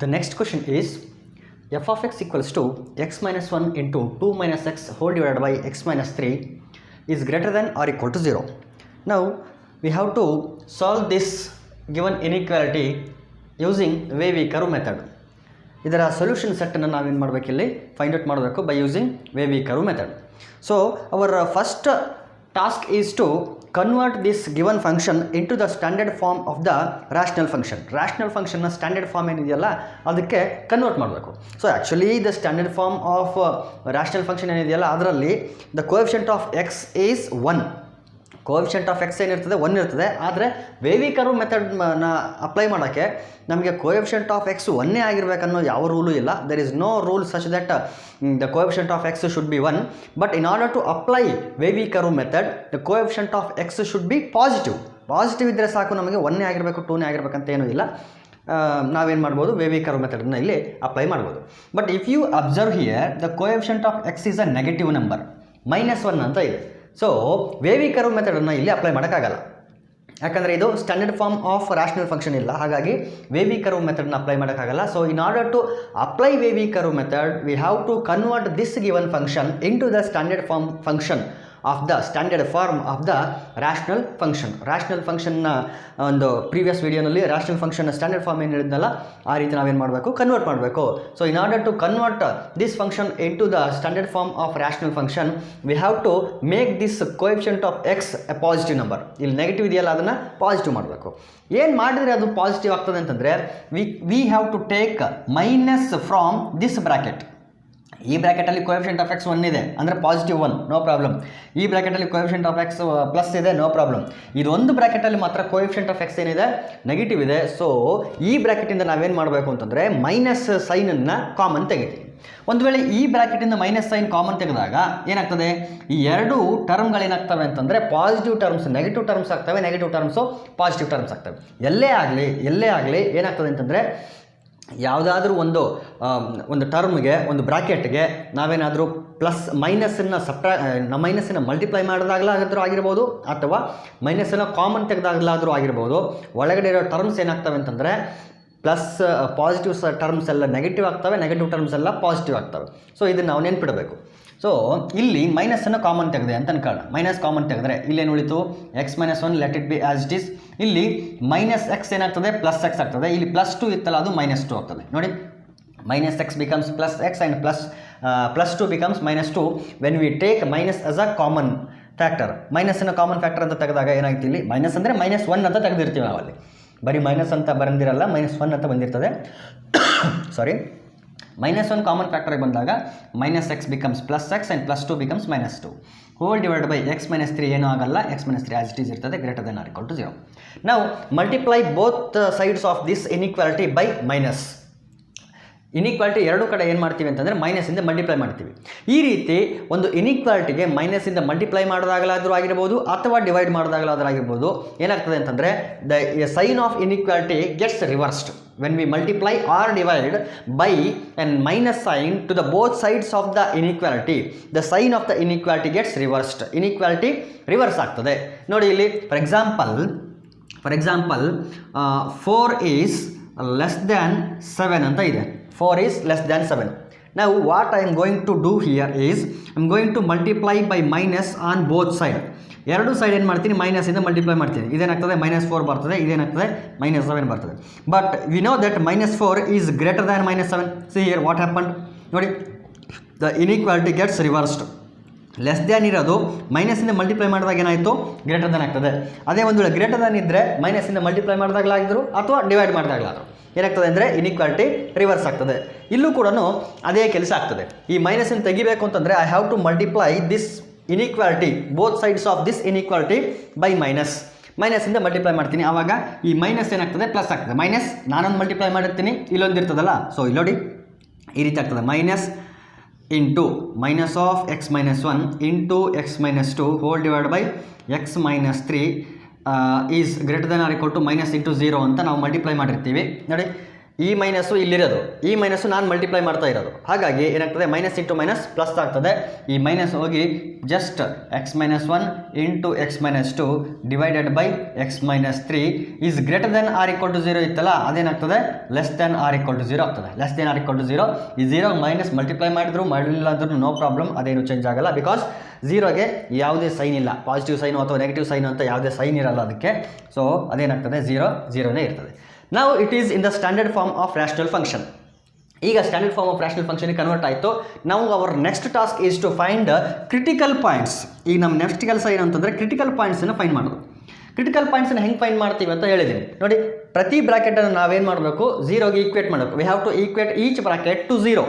The next question is f of x equals to x minus 1 into 2 minus x whole divided by x minus 3 is greater than or equal to 0. Now we have to solve this given inequality using Wavy curve method. ಇದರ solution ಸೆಟ್ಟನ್ನು ನಾವೇನು ಮಾಡಬೇಕಿಲ್ಲಿ find out ಮಾಡಬೇಕು by using wavy curve method. So our first task is to convert this given function into the standard form of the rational function. Rational ಫಂಕ್ಷನ್ನ standard form ಏನಿದೆಯಲ್ಲ ಅದಕ್ಕೆ convert ಮಾಡಬೇಕು. So actually the standard form of rational function ಏನಿದೆಯಲ್ಲ ಅದರಲ್ಲಿ the coefficient of x is 1. Coefficient of x ಏನಿರ್ತದೆ 1 ಇರ್ತದೆ. ಆದರೆ ವೇವಿ curve ಮೆಥಡ್ನ ಅಪ್ಲೈ ಮಾಡೋಕ್ಕೆ ನಮಗೆ ಕೋಎಫಿಷಿಯಂಟ್ ಆಫ್ ಎಕ್ಸ್ 1 ಆಗಿರಬೇಕನ್ನೋ ಯಾವ ರೂಲು ಇಲ್ಲ. There is no rule such that the coefficient of x should be 1. But in order to apply wavy curve method the coefficient of x should be positive. Positive ಇದ್ದರೆ ಸಾಕು, ನಮಗೆ 1 ಆಗಿರಬೇಕು 2 ಆಗಿರಬೇಕಂತ ಏನೂ ಇಲ್ಲ. ನಾವೇನು ಮಾಡ್ಬೋದು, ವೇವಿ ಕರ್ವ್ ಮೆಥಡನ್ನು ಇಲ್ಲಿ ಅಪ್ಲೈ ಮಾಡ್ಬೋದು. But if you observe here the coefficient of x is a negative number, -1 ಅಂತ ಇದೆ. ಸೊ ವೇವಿ ಕರ್ವ್ ಮೆಥಡನ್ನು ಇಲ್ಲಿ ಅಪ್ಲೈ ಮಾಡೋಕ್ಕಾಗಲ್ಲ, ಯಾಕಂದರೆ ಇದು standard form of rational function ಇಲ್ಲ. ಹಾಗಾಗಿ ವೇವಿ ಕರ್ವ್ ಮೆಥಡ್ನ ಅಪ್ಲೈ ಮಾಡೋಕ್ಕಾಗಲ್ಲ. So in order to apply wavy curve method we have to convert this given function into the standard form function of the standard form of the rational function. Rational ಫಂಕ್ಷನ್ನ ಒಂದು previous ವೀಡಿಯೋನಲ್ಲಿ rational ಫಂಕ್ಷನ್ನ standard form ಏನು ಹೇಳಿದ್ನಲ್ಲ ಆ ರೀತಿ ನಾವೇನು ಮಾಡಬೇಕು, ಕನ್ವರ್ಟ್ ಮಾಡಬೇಕು. So in order to convert this function into the standard form of rational function we have to make this coefficient of x a positive number. ಇಲ್ಲಿ ನೆಗೆಟಿವ್ ಇದೆಯಲ್ಲ ಅದನ್ನು ಪಾಸಿಟಿವ್ ಮಾಡಬೇಕು. ಏನು ಮಾಡಿದರೆ ಅದು ಪಾಸಿಟಿವ್ ಆಗ್ತದೆ ಅಂತಂದರೆ we have to take minus from this bracket. ಈ ಬ್ರ್ಯಾಕೆಟಲ್ಲಿ ಕೋಎಫಿಷಿಯಂಟ್ ಆಫ್ ಎಕ್ಸ್ 1 ಇದೆ ಅಂದರೆ ಪಾಸಿಟಿವ್ 1, ನೋ ಪ್ರಾಬ್ಲಮ್. ಈ ಬ್ರ್ಯಾಕೆಟಲ್ಲಿ ಕೋಎಫಿಷಿಯಂಟ್ ಆಫ್ ಎಕ್ಸ್ ಪ್ಲಸ್ ಇದೆ, ನೋ ಪ್ರಾಬ್ಲಮ್. ಇದೊಂದು ಬ್ರ್ಯಾಕೆಟಲ್ಲಿ ಮಾತ್ರ ಕೋಎಫಿಷಿಯಂಟ್ ಆಫ್ ಎಕ್ಸ್ ಏನಿದೆ, ನೆಗೆಟಿವ್ ಇದೆ. ಸೊ ಈ ಬ್ರ್ಯಾಕೆಟಿಂದ ನಾವೇನು ಮಾಡಬೇಕು ಅಂತಂದರೆ ಮೈನಸ್ ಸೈನನ್ನು ಕಾಮನ್ ತೆಗಿತೀವಿ. ಒಂದು ವೇಳೆ ಈ ಬ್ರ್ಯಾಕೆಟಿಂದ ಮೈನಸ್ ಸೈನ್ ಕಾಮನ್ ತೆಗೆದಾಗ ಏನಾಗ್ತದೆ, ಈ ಎರಡು ಟರ್ಮ್ಗಳೇನಾಗ್ತವೆ ಅಂತಂದರೆ ಪಾಸಿಟಿವ್ ಟರ್ಮ್ಸ್ ನೆಗೆಟಿವ್ ಟರ್ಮ್ಸ್ ಆಗ್ತವೆ, ನೆಗೆಟಿವ್ ಟರ್ಮ್ಸು ಪಾಸಿಟಿವ್ ಟರ್ಮ್ಸ್ ಆಗ್ತವೆ. ಎಲ್ಲೇ ಆಗಲಿ ಏನಾಗ್ತದೆ ಅಂತಂದರೆ ಯಾವುದಾದ್ರೂ ಒಂದು ಟರ್ಮ್ಗೆ ಒಂದು ಬ್ರ್ಯಾಕೆಟ್ಗೆ ನಾವೇನಾದರೂ ಪ್ಲಸ್ ಮೈನಸ್ಸನ್ನು ಮಲ್ಟಿಪ್ಲೈ ಮಾಡಿದಾಗಲಾದರೂ ಆಗಿರ್ಬೋದು ಅಥವಾ ಮೈನಸ್ಸನ್ನು ಕಾಮನ್ ತೆಗೆದಾಗಲಾದರೂ ಆಗಿರ್ಬೋದು. ಒಳಗಡೆ ಇರೋ ಟರ್ಮ್ಸ್ ಏನಾಗ್ತವೆ ಅಂತಂದರೆ ಪ್ಲಸ್ ಪಾಸಿಟಿವ್ ಟರ್ಮ್ಸ್ ಎಲ್ಲ ನೆಗೆಟಿವ್ ಆಗ್ತವೆ, ನೆಗೆಟಿವ್ ಟರ್ಮ್ಸ್ ಎಲ್ಲ ಪಾಸಿಟಿವ್ ಆಗ್ತವೆ. ಸೊ ಇದನ್ನು ನಾವು ನೆನ್ಪಿಡಬೇಕು. ಸೊ ಇಲ್ಲಿ ಮೈನಸ್ಸನ್ನು ಕಾಮನ್ ತೆಗೆದೆ ಅಂತ ಅನ್ಕೊಳ್ಳೋಣ. ಮೈನಸ್ ಕಾಮನ್ ತೆಗೆದ್ರೆ ಇಲ್ಲೇನು ಉಳಿತು, x-1 let it be as it is. ಇಲ್ಲಿ ಮೈನಸ್ ಎಕ್ಸ್ ಏನಾಗ್ತದೆ, ಪ್ಲಸ್ ಎಕ್ಸ್ ಆಗ್ತದೆ. ಇಲ್ಲಿ +2 ಇತ್ತಲ್ಲ ಅದು -2 ಆಗ್ತದೆ. ನೋಡಿ, -x becomes +x and +2 becomes -2 when we take minus as a common factor. ಮೈನಸ್ಸನ್ನು ಕಾಮನ್ ಫ್ಯಾಕ್ಟರ್ ಅಂತ ತೆಗೆದಾಗ ಏನಾಗ್ತಿ, ಇಲ್ಲಿ ಮೈನಸ್ ಅಂದರೆ -1 ಅಂತ ತೆಗೆದಿರ್ತೀವಿ ನಾವಲ್ಲಿ. ಬರೀ ಮೈನಸ್ ಅಂತ ಬಂದಿರಲ್ಲ, -1 ಅಂತ ಬಂದಿರ್ತದೆ. ಸಾರಿ, -1 ಕಾಮನ್ ಫ್ಯಾಕ್ಟರಿಗೆ ಬಂದಾಗ -x becomes +x and +2 becomes -2 whole divided by x - 3 ಏನೂ ಆಗಲ್ಲ, x - 3 as it is ಇರ್ತದೆ, greater than or equal to 0. Now multiply both sides of this inequality by minus. Inequality ಎರಡು ಕಡೆ ಏನು ಮಾಡ್ತೀವಿ ಅಂತಂದರೆ ಮೈನಸ್ಸಿಂದ ಮಲ್ಟಿಪ್ಲೈ ಮಾಡ್ತೀವಿ. ಈ ರೀತಿ ಒಂದು ಇನಿಕ್ವಾಲಿಟಿಗೆ ಮೈನಸ್ಸಿಂದ ಮಲ್ಟಿಪ್ಲೈ ಮಾಡಿದಾಗಲಾದರೂ ಆಗಿರ್ಬೋದು ಅಥವಾ ಡಿವೈಡ್ ಮಾಡಿದಾಗಲಾದರೂ ಆಗಿರ್ಬೋದು. ಏನಾಗ್ತದೆ ಅಂತಂದರೆ the sign of inequality gets reversed when we multiply or divide by an minus sign to the both sides of the inequality. The sign of the inequality gets reversed. Inequality reverse ಆಗ್ತದೆ. ನೋಡಿ ಇಲ್ಲಿ for example 4 is less than 7 ಅಂತ ಇದೆ. 4 is less than 7. Now what I am going to do here is I am going to multiply by minus on both sides. ಎರಡು side ಏನು ಮಾಡ್ತೀನಿ, ಮೈನಸ್ಸಿಂದ multiply ಮಾಡ್ತೀನಿ. ಇದೇನಾಗ್ತದೆ -4 ಬರ್ತದೆ, ಇದೇನಾಗ್ತದೆ -7 ಬರ್ತದೆ. But we know that -4 is greater than -7. See here what happened. ನೋಡಿ, the inequality gets reversed. Less than ಇರೋದು ಮೈನಸ್ಸಿಂದ ಮಲ್ಟಿಪ್ಲೈ ಮಾಡಿದಾಗ ಏನಾಯಿತು, ಗ್ರೇಟರ್ ದ್ಯಾನ್ ಆಗ್ತದೆ. ಅದೇ ಒಂದು ವೇಳೆ ಗ್ರೇಟರ್ ದ್ಯಾನ್ ಇದ್ದರೆ ಮೈನಸ್ಸಿಂದ ಮಲ್ಟಿಪ್ಲೈ ಮಾಡಿದಾಗಲಾಗಿದ್ರು ಅಥವಾ ಡಿವೈಡ್ ಮಾಡಿದಾಗಲಾದ್ರು ಏನಾಗ್ತದೆ ಅಂದರೆ ಇನಿಕ್ವಾಲಿಟಿ ರಿವರ್ಸ್ ಆಗ್ತದೆ. ಇಲ್ಲೂ ಕೂಡ ಅದೇ ಕೆಲಸ ಆಗ್ತದೆ. ಈ ಮೈನಸ್ಸನ್ನು ತೆಗಿಬೇಕು ಅಂತಂದರೆ I have to multiply this inequality both sides of this inequality by ಮೈನಸ್ಸಿಂದ ಮಲ್ಟಿಪ್ಲೈ ಮಾಡ್ತೀನಿ. ಆವಾಗ ಈ ಮೈನಸ್ ಏನಾಗ್ತದೆ, ಪ್ಲಸ್ ಆಗ್ತದೆ. ಮೈನಸ್ ನಾನೊಂದು ಮಲ್ಟಿಪ್ಲೈ ಮಾಡಿರ್ತೀನಿ, ಇಲ್ಲೊಂದು ಇರ್ತದಲ್ಲ. ಸೊ ಇಲ್ಲಿ ನೋಡಿ ಈ ರೀತಿ ಆಗ್ತದೆ, minus into minus of x - 1 into x - 2 whole divide by x - 3 is greater than or equal to -0 ಅಂತ ನಾವು ಮಲ್ಟಿಪ್ಲೈ ಮಾಡಿರ್ತೀವಿ. ನೋಡಿ, ಈ ಮೈನಸ್ಸು ಇಲ್ಲಿರೋದು, ಈ ಮೈನಸ್ಸು ನಾನು ಮಲ್ಟಿಪ್ಲೈ ಮಾಡ್ತಾ ಇರೋದು, ಹಾಗಾಗಿ ಏನಾಗ್ತದೆ ಮೈನಸ್ ಇಂಟು ಮೈನಸ್ ಪ್ಲಸ್ ಆಗ್ತದೆ. ಈ ಮೈನಸ್ ಹೋಗಿ just x minus 1 into x minus 2 divided by x minus 3 is greater than or equal to 0 ಇತ್ತಲ್ಲ, ಅದೇನಾಗ್ತದೆ less than or equal to 0 ಆಗ್ತದೆ. Less than or equal to 0, ಈ 0 minus multiply ಮಾಡಿದ್ರು ಮಾಡಲಿಲ್ಲ ಅಂದ್ರೂ ನೋ ಪ್ರಾಬ್ಲಮ್, ಅದೇನು change ಆಗಲ್ಲ. Because 0ಗೆ ಯಾವುದೇ ಸೈನ್ ಇಲ್ಲ, ಪಾಸಿಟಿವ್ ಸೈನು ಅಥವಾ ನೆಗೆಟಿವ್ ಸೈನು ಅಂತ ಯಾವುದೇ ಸೈನ್ ಇರಲ್ಲ ಅದಕ್ಕೆ. ಸೊ ಅದೇನಾಗ್ತದೆ 0 ಇರ್ತದೆ. Now it is in the standard form of rational function. ಈಗ ಸ್ಟ್ಯಾಂಡರ್ಡ್ ಫಾರ್ಮ್ ಆಫ್ ರ್ಯಾಷನಲ್ ಫಂಕ್ಷನ್ಗೆ ಕನ್ವರ್ಟ್ ಆಯಿತು. ನಾವು our next task is to find critical points. ಈಗ ನಮ್ಮ ನೆಕ್ಸ್ಟ್ ಕೆಲಸ ಏನು ಅಂತಂದರೆ ಕ್ರಿಟಿಕಲ್ ಪಾಯಿಂಟ್ಸನ್ನು ಫೈಂಡ್ ಮಾಡೋದು. ಕ್ರಿಟಿಕಲ್ ಪಾಯಿಂಟ್ಸನ್ನು ಹೆಂಗೆ ಫೈಂಡ್ ಮಾಡ್ತೀವಿ ಅಂತ ಹೇಳಿದ್ದೀನಿ ನೋಡಿ. ಪ್ರತಿ ಬ್ರಾಕೆಟನ್ನು ನಾವೇನು ಮಾಡಬೇಕು, 0ಗೆ ಈಕ್ವೇಟ್ ಮಾಡಬೇಕು. We have to equate each bracket to 0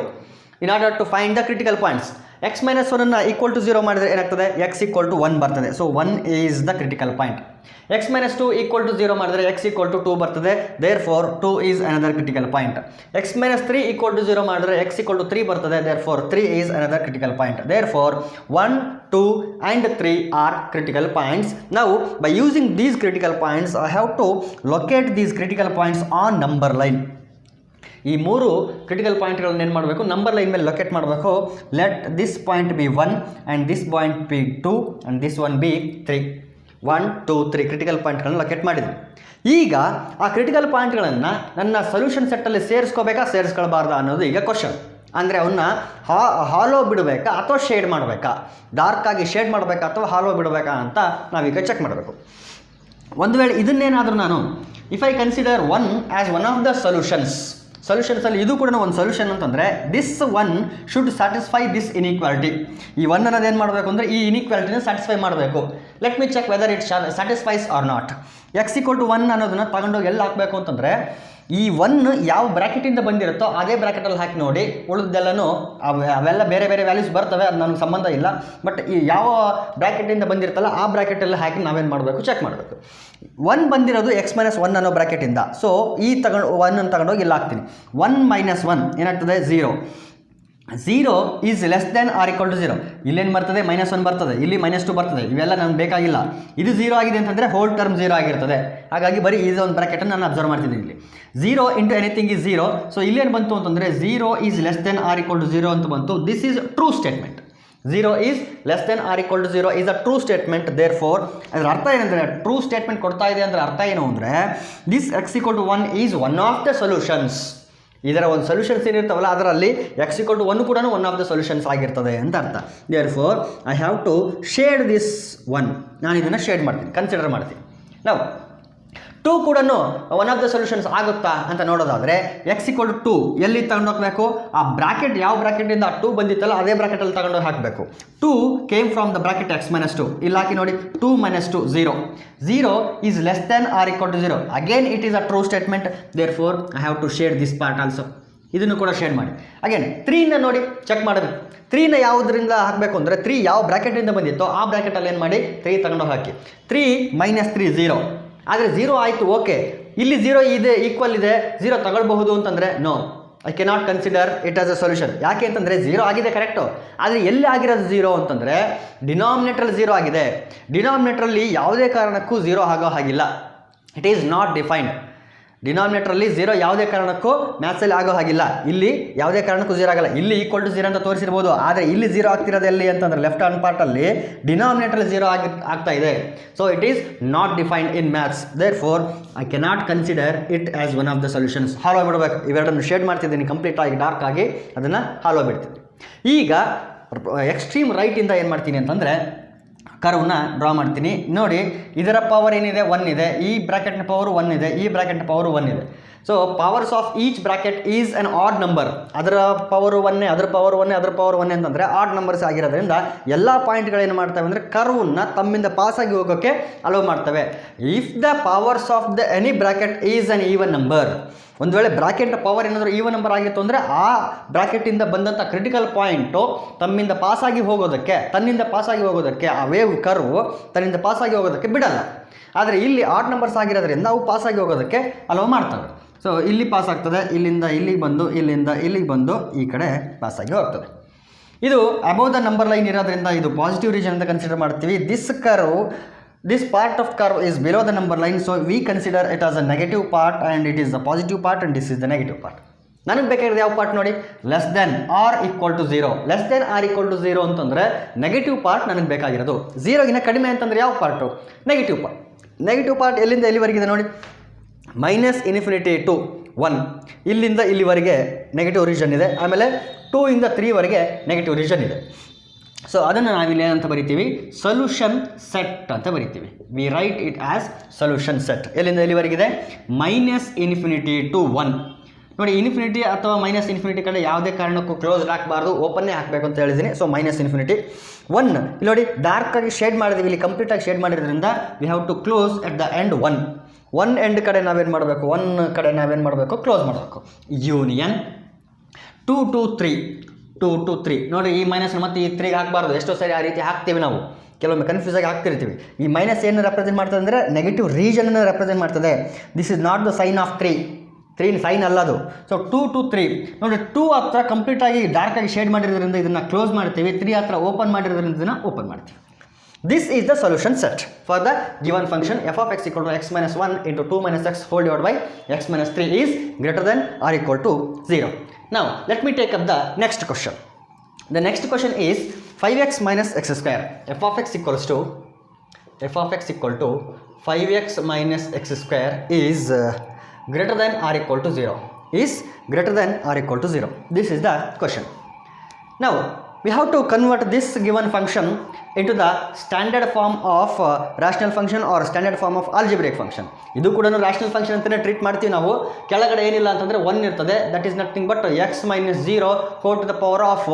in order to find the critical points. X minus 1 equal to 0 ಮಾಡಿದರೆ ಏನಾಗ್ತದೆ, ಎಕ್ಸ್ ಈಕ್ವಲ್ ಟು 1 ಬರ್ತದೆ. So 1 is the critical point. x minus 2 equal to 0 ಮಾಡಿದರೆ x equal to 2 ಬರ್ತದೆ. therefore 2 is another critical point. x minus 3 equal to 0 ಮಾಡಿದರೆ x equal to 3 ಬರ್ತದೆ. therefore 3 is another critical point. therefore 1, 2 and 3 are critical points. Now by using these critical points I have to locate these critical points on number line. ಈ ಮೂರು critical ಪಾಯಿಂಟ್ಗಳನ್ನು ಏನು ಮಾಡಬೇಕು, number line ಮೇಲೆ locate ಮಾಡಬೇಕು. Let this point B 1 and this point B 2 and this one B 3. 1, 2, 3 critical ಪಾಯಿಂಟ್ಗಳನ್ನು locate ಮಾಡಿದ್ವಿ. ಈಗ ಆ ಕ್ರಿಟಿಕಲ್ ಪಾಯಿಂಟ್ಗಳನ್ನು ನನ್ನ ಸೊಲ್ಯೂಷನ್ ಸೆಟ್ಟಲ್ಲಿ ಸೇರಿಸ್ಕೊಳ್ಬಾರ್ದಾ ಅನ್ನೋದು ಈಗ ಕ್ವಶನ್. ಅಂದರೆ ಅವನ್ನ ಹಾಲೋ ಬಿಡಬೇಕಾ ಅಥವಾ ಶೇಡ್ ಮಾಡಬೇಕಾ, ಡಾರ್ಕಾಗಿ ಶೇಡ್ ಮಾಡಬೇಕಾ ಅಥವಾ ಹಾಲೋ ಬಿಡಬೇಕಾ ಅಂತ ನಾವೀಗ ಚೆಕ್ ಮಾಡಬೇಕು. ಒಂದು ವೇಳೆ ಇದನ್ನೇನಾದರೂ ನಾನು if I consider 1 as one of the ಸೊಲ್ಯೂಷನ್ಸಲ್ಲಿ ಇದು ಕೂಡ ಒಂದು ಸೊಲ್ಯೂಷನ್ ಅಂತಂದರೆ this 1 should satisfy this inequality. ಈ 1 ಅನ್ನೋದು ಏನು ಮಾಡಬೇಕು ಅಂದರೆ ಈ ಇನ್ಇಕ್ವಾಲಿಟಿನ ಸ್ಯಾಟಿಸ್ಫೈ ಮಾಡಬೇಕು. Let me check whether it satisfies or not. X equal to 1 ಅನ್ನೋದನ್ನ ತಗೊಂಡೋಗಿ ಎಲ್ಲ ಹಾಕಬೇಕು ಅಂತಂದರೆ ಈ 1 ಯಾವ ಬ್ರ್ಯಾಕೆಟಿಂದ ಬಂದಿರುತ್ತೋ ಅದೇ ಬ್ರ್ಯಾಕೆಟಲ್ಲಿ ಹಾಕಿ ನೋಡಿ. ಉಳಿದೆಲ್ಲನೂ ಅವೆಲ್ಲ ಬೇರೆ ಬೇರೆ ವ್ಯಾಲ್ಯೂಸ್ ಬರ್ತವೆ, ಅದು ನನಗೆ ಸಂಬಂಧ ಇಲ್ಲ. ಬಟ್ ಈ ಯಾವ ಬ್ರ್ಯಾಕೆಟಿಂದ ಬಂದಿರುತ್ತಲ್ಲ ಆ ಬ್ರ್ಯಾಕೆಟಲ್ಲಿ ಹಾಕಿ ನಾವೇನು ಮಾಡಬೇಕು, ಚೆಕ್ ಮಾಡಬೇಕು. 1 ಬಂದಿರೋದು x ಮೈನಸ್ 1 ಅನ್ನೋ ಬ್ರ್ಯಾಕೆಟಿಂದ. ಸೊ ಈ 1 ಅನ್ನು ತಗೊಂಡೋಗಿ ಇಲ್ಲಿ ಹಾಕ್ತೀನಿ. 1 ಮೈನಸ್ 1 ಏನಾಗ್ತದೆ 0. 0 is less than or equal to 0. ಇಲ್ಲೇನು ಬರ್ತದೆ, -1 ಬರ್ತದೆ, ಇಲ್ಲಿ -2 ಬರ್ತದೆ. ಇವೆಲ್ಲ ನನಗೆ ಬೇಕಾಗಿಲ್ಲ. ಇದು 0 ಆಗಿದೆ ಅಂತಂದರೆ ಹೋಲ್ ಟರ್ಮ್ 0 ಆಗಿರ್ತದೆ. ಹಾಗಾಗಿ ಬರೀ ಇದು ಒಂದು ಬ್ರ್ಯಾಕೆಟನ್ನು ನಾನು ಅಬ್ಸರ್ವ್ ಮಾಡ್ತಿದ್ದೀನಿ. ಇಲ್ಲಿ 0 ಇಂಟು ಎನಿಥಿಂಗ್ ಈಸ್ 0. ಸೊ ಇಲ್ಲೇನು ಬಂತು ಅಂತಂದರೆ 0 is less than or equal to 0 ಅಂತ ಬಂತು. This is true statement. 0 is less than or equal to 0 is a true statement. Therefore ಅದರ ಅರ್ಥ ಏನಂದರೆ, ಟ್ರೂ ಸ್ಟೇಟ್ಮೆಂಟ್ ಕೊಡ್ತಾ ಇದೆ ಅಂದರೆ ಅರ್ಥ ಏನು ಅಂದರೆ this x equal to 1 is one of the solutions. ಇದರ ಒಂದು ಸೊಲ್ಯೂಷನ್ಸ್ ಏನಿರ್ತಾವಲ್ಲ ಅದರಲ್ಲಿ ಎಕ್ಸ್ ಈಕ್ವಲ್ ಟು 1 ಕೂಡ ಒನ್ ಆಫ್ ದ ಸೊಲ್ಯೂಷನ್ಸ್ ಆಗಿರ್ತದೆ ಅಂತ ಅರ್ಥ. Therefore I have to shade this 1. ನಾನು ಇದನ್ನು ಶೇಡ್ ಮಾಡ್ತೀನಿ, ಕನ್ಸಿಡರ್ ಮಾಡ್ತೀನಿ. ನಾವು 2 ಕೂಡ ಒನ್ ಆಫ್ ದ ಸೊಲ್ಯೂಷನ್ಸ್ ಆಗುತ್ತಾ ಅಂತ ನೋಡೋದಾದರೆ ಎಕ್ಸ್ ಈಕ್ವಲ್ ಟು 2 ಎಲ್ಲಿ ತಗೊಂಡು ಹೋಗಬೇಕು, ಆ ಬ್ರಾಕೆಟ್ ಯಾವ ಬ್ರಾಕೆಟಿಂದ ಆ 2 ಬಂದಿತ್ತಲ್ಲ ಅದೇ ಬ್ರಾಕೆಟಲ್ಲಿ ತಗೊಂಡು ಹಾಕಬೇಕು. 2 came from the bracket x minus 2. ಇಲ್ಲಿ ಹಾಕಿ ನೋಡಿ, 2 minus 2 0. 0 is less than or equal to 0. Again it is a true statement. Therefore I have to shade this part also. ಇದನ್ನು ಕೂಡ ಶೇಡ್ ಮಾಡಿ. ಅಗೇನ್ 3ನ ನೋಡಿ ಚೆಕ್ ಮಾಡಬೇಕು. 3ನ ಯಾವುದರಿಂದ ಹಾಕಬೇಕು ಅಂದರೆ 3 ಯಾವ ಬ್ರಾಕೆಟಿಂದ ಬಂದಿತ್ತೋ ಆ ಬ್ರಾಕೆಟಲ್ಲಿ ಏನು ಮಾಡಿ 3 ತಗೊಂಡು ಹಾಕಿ. 3 ಮೈನಸ್ 3 0. ಆದರೆ 0 ಆಯಿತು, ಓಕೆ. ಇಲ್ಲಿ 0 ಇದೆ, ಈಕ್ವಲ್ ಇದೆ, 0 ತಗೊಳ್ಬಹುದು ಅಂತಂದರೆ no, I cannot consider it as a solution. ಯಾಕೆ ಅಂತಂದರೆ 0 ಆಗಿದೆ ಕರೆಕ್ಟು, ಆದರೆ ಎಲ್ಲಿ ಆಗಿರೋದು 0 ಅಂತಂದರೆ ಡಿನಾಮಿನೇಟ್ರಲ್ಲಿ 0 ಆಗಿದೆ. ಡಿನಾಮಿನೇಟ್ರಲ್ಲಿ ಯಾವುದೇ ಕಾರಣಕ್ಕೂ 0 ಆಗೋ ಹಾಗಿಲ್ಲ. It is not defined. ಡಿನಾಮಿನೇಟ್ರಲ್ಲಿ 0 ಯಾವುದೇ ಕಾರಣಕ್ಕೂ ಮ್ಯಾಥ್ಸಲ್ಲಿ ಆಗೋ ಹಾಗಿಲ್ಲ. ಇಲ್ಲಿ ಯಾವುದೇ ಕಾರಣಕ್ಕೂ 0 ಆಗಲ್ಲ. ಇಲ್ಲಿ ಈಕ್ವಲ್ ಟು 0 ಅಂತ ತೋರಿಸಿರ್ಬೋದು, ಆದರೆ ಇಲ್ಲಿ 0 ಆಗ್ತಿರೋದು ಎಲ್ಲಿ ಅಂತಂದರೆ ಲೆಫ್ಟ್ ಹ್ಯಾಂಡ್ ಪಾರ್ಟಲ್ಲಿ ಡಿನಾಮಿನೇಟ್ರಲ್ಲಿ 0 ಆಗ್ತಾ ಇದೆ. So it is not defined in maths. Therefore I cannot consider it as one of the solutions. Hollow ಬಿಡಬೇಕು. ಇವೆರಡನ್ನು ಶೇಡ್ ಮಾಡ್ತಿದ್ದೀನಿ ಕಂಪ್ಲೀಟ್ ಆಗಿ, ಡಾರ್ಕ್ ಆಗಿ ಅದನ್ನು ಹಾಲೋ ಬಿಡ್ತೀನಿ. ಈಗ ಎಕ್ಸ್ಟ್ರೀಮ್ ರೈಟಿಂದ ಏನು ಮಾಡ್ತೀನಿ ಅಂತಂದರೆ ಕರ್ವ್ನ ಡ್ರಾ ಮಾಡ್ತೀನಿ. ನೋಡಿ, ಇದರ ಪವರ್ ಏನಿದೆ 1 ಇದೆ, ಈ ಬ್ರಾಕೆಟ್ನ ಪವರ್ 1 ಇದೆ, ಈ ಬ್ರಾಕೆಟ್ನ ಪವರ್ 1 ಇದೆ. So powers of each bracket is an odd number. ಅದರ ಪವರ್ 1, ಅದರ ಪವರ್ 1, ಅದರ ಪವರ್ 1 ಅಂತಂದರೆ ಆಡ್ ನಂಬರ್ಸ್ ಆಗಿರೋದ್ರಿಂದ ಎಲ್ಲ ಪಾಯಿಂಟ್ಗಳೇನು ಮಾಡ್ತವೆ ಅಂದರೆ ಕರ್ವ್ನ ತಮ್ಮಿಂದ ಪಾಸಾಗಿ ಹೋಗೋಕ್ಕೆ ಅಲೋ ಮಾಡ್ತವೆ. If the powers of the any bracket is an even number. ಒಂದು ವೇಳೆ ಬ್ರಾಕೆಟ್ ಪವರ್ ಏನಾದರೂ ಈವನ್ ನಂಬರ್ ಆಗಿತ್ತು ಅಂದರೆ ಆ ಬ್ರಾಕೆಟಿಂದ ಬಂದಂಥ ಕ್ರಿಟಿಕಲ್ ಪಾಯಿಂಟು ತನ್ನಿಂದ ಪಾಸಾಗಿ ಹೋಗೋದಕ್ಕೆ ಆ ವೇವ್ ಕರ್ವ್ ತನ್ನಿಂದ ಪಾಸಾಗಿ ಹೋಗೋದಕ್ಕೆ ಬಿಡಲ್ಲ. ಆದರೆ ಇಲ್ಲಿ ಆಡ್ ನಂಬರ್ಸ್ ಆಗಿರೋದ್ರಿಂದ ಅವು ಪಾಸಾಗಿ ಹೋಗೋದಕ್ಕೆ ಅಲೋ ಮಾಡ್ತವೆ. ಸೊ ಇಲ್ಲಿ ಪಾಸ್ ಆಗ್ತದೆ, ಇಲ್ಲಿಂದ ಇಲ್ಲಿಗೆ ಬಂದು, ಇಲ್ಲಿಂದ ಇಲ್ಲಿಗೆ ಬಂದು ಈ ಕಡೆ ಪಾಸಾಗಿ ಹೋಗ್ತದೆ. ಇದು ಅಬೌವ್ ದ ನಂಬರ್ ಲೈನ್ ಇರೋದ್ರಿಂದ ಇದು ಪಾಸಿಟಿವ್ ರೀಜನ್ ಅಂತ ಕನ್ಸಿಡರ್ ಮಾಡ್ತೀವಿ. This curve this part of curve is below the number line, so we consider it as a negative part and it is the positive part and this is the negative part. ನನಗೆ ಬೇಕಾಗಿರೋದು ಯಾವ part ನೋಡಿ, less than or equal to 0. Less than or equal to 0 ಅಂತಂದರೆ negative part ನನಗೆ ಬೇಕಾಗಿರೋದು. 0ಗಿಂತ ಕಡಿಮೆ ಅಂತಂದರೆ ಯಾವ part, negative part. Negative part ಎಲ್ಲಿಂದ ಎಲ್ಲಿವರೆಗಿದೆ ನೋಡಿ, -∞ to 1 ಇಲ್ಲಿಂದ ಇಲ್ಲಿವರೆಗೆ ನೆಗೆಟಿವ್ ರೀಜನ್ ಇದೆ, ಆಮೇಲೆ 2 ಇಂದ 3 ವರೆಗೆ ನೆಗೆಟಿವ್ ರೀಜನ್ ಇದೆ. ಸೊ ಅದನ್ನು ನಾವಿಲ್ಲಿ ಏನಂತ ಬರಿತೀವಿ, ಸೊಲ್ಯೂಷನ್ ಸೆಟ್ ಅಂತ ಬರಿತೀವಿ. We write it as solution set. ಎಲ್ಲಿಂದ ಎಲ್ಲಿವರೆಗಿದೆ, -∞ to 1. ನೋಡಿ, ಇನ್ಫಿನಿಟಿ ಅಥವಾ -∞ ಕಡೆ ಯಾವುದೇ ಕಾರಣಕ್ಕೂ ಕ್ಲೋಸ್ ಹಾಕಬಾರ್ದು, ಓಪನ್ನೇ ಹಾಕಬೇಕು ಅಂತ ಹೇಳಿದ್ದೀನಿ. ಸೊ -∞ 1 ಇಲ್ಲಿ ನೋಡಿ, ಡಾರ್ಕಾಗಿ ಶೇಡ್ ಮಾಡಿದ್ದೀವಿ, ಇಲ್ಲಿ ಕಂಪ್ಲೀಟಾಗಿ ಶೇಡ್ ಮಾಡಿರೋದ್ರಿಂದ we have to close at the end 1 end ಕಡೆ ನಾವೇನು ಮಾಡಬೇಕು, 1 ಕಡೆ ನಾವೇನು ಮಾಡಬೇಕು, ಕ್ಲೋಸ್ ಮಾಡಬೇಕು. ಯೂನಿಯನ್ 2 to 3 ನೋಡಿ, ಈ ಮೈನಸ್ ಮತ್ತು ಈ 3 ಹಾಕಬಾರ್ದು. ಎಷ್ಟೋ ಸರಿ ಆ ರೀತಿ ಹಾಕ್ತೀವಿ ನಾವು, ಕೆಲವೊಮ್ಮೆ ಕನ್ಫ್ಯೂಸ್ ಆಗಿ ಹಾಕ್ತಿರ್ತೀವಿ. ಈ ಮೈನಸ್ ಏನು ರೆಪ್ರೆಸೆಂಟ್ ಮಾಡ್ತದೆ ಅಂದರೆ ನೆಗೆಟಿವ್ ರೀಜನನ್ನು ರೆಪ್ರೆಸೆಂಟ್ ಮಾಡ್ತದೆ. This is not the sign of 3 sign ಅಲ್ಲ ಅದು. ಸೊ 2 to 3 ನೋಡಿ, 2 ಹತ್ರ ಕಂಪ್ಲೀಟಾಗಿ ಡಾರ್ಕಾಗಿ ಶೇಡ್ ಮಾಡಿರೋದ್ರಿಂದ ಇದನ್ನು ಕ್ಲೋಸ್ ಮಾಡ್ತೀವಿ, 3 ಹತ್ರ ಓಪನ್ ಮಾಡಿರೋದ್ರಿಂದ ಇದನ್ನು ಓಪನ್ ಮಾಡ್ತೀವಿ. This is the solution set for the given function f of x equal to x minus 1 into 2 minus x whole divided by x minus 3 is greater than or equal to 0. Now, let me take up the next question. The next question is 5x minus x square. f of x equal to 5x minus x square is greater than or equal to 0. Is greater than or equal to 0. This is the question. Now, we have to convert this given function into the standard form of rational function or standard form of algebraic function. ಇದು ಕೂಡ rational function ಅಂತಲೇ treat ಮಾಡ್ತೀವಿ ನಾವು. ಕೆಳಗಡೆ ಏನಿಲ್ಲ ಅಂತಂದರೆ 1 ಇರ್ತದೆ, that is nothing but x minus 0 whole to the power of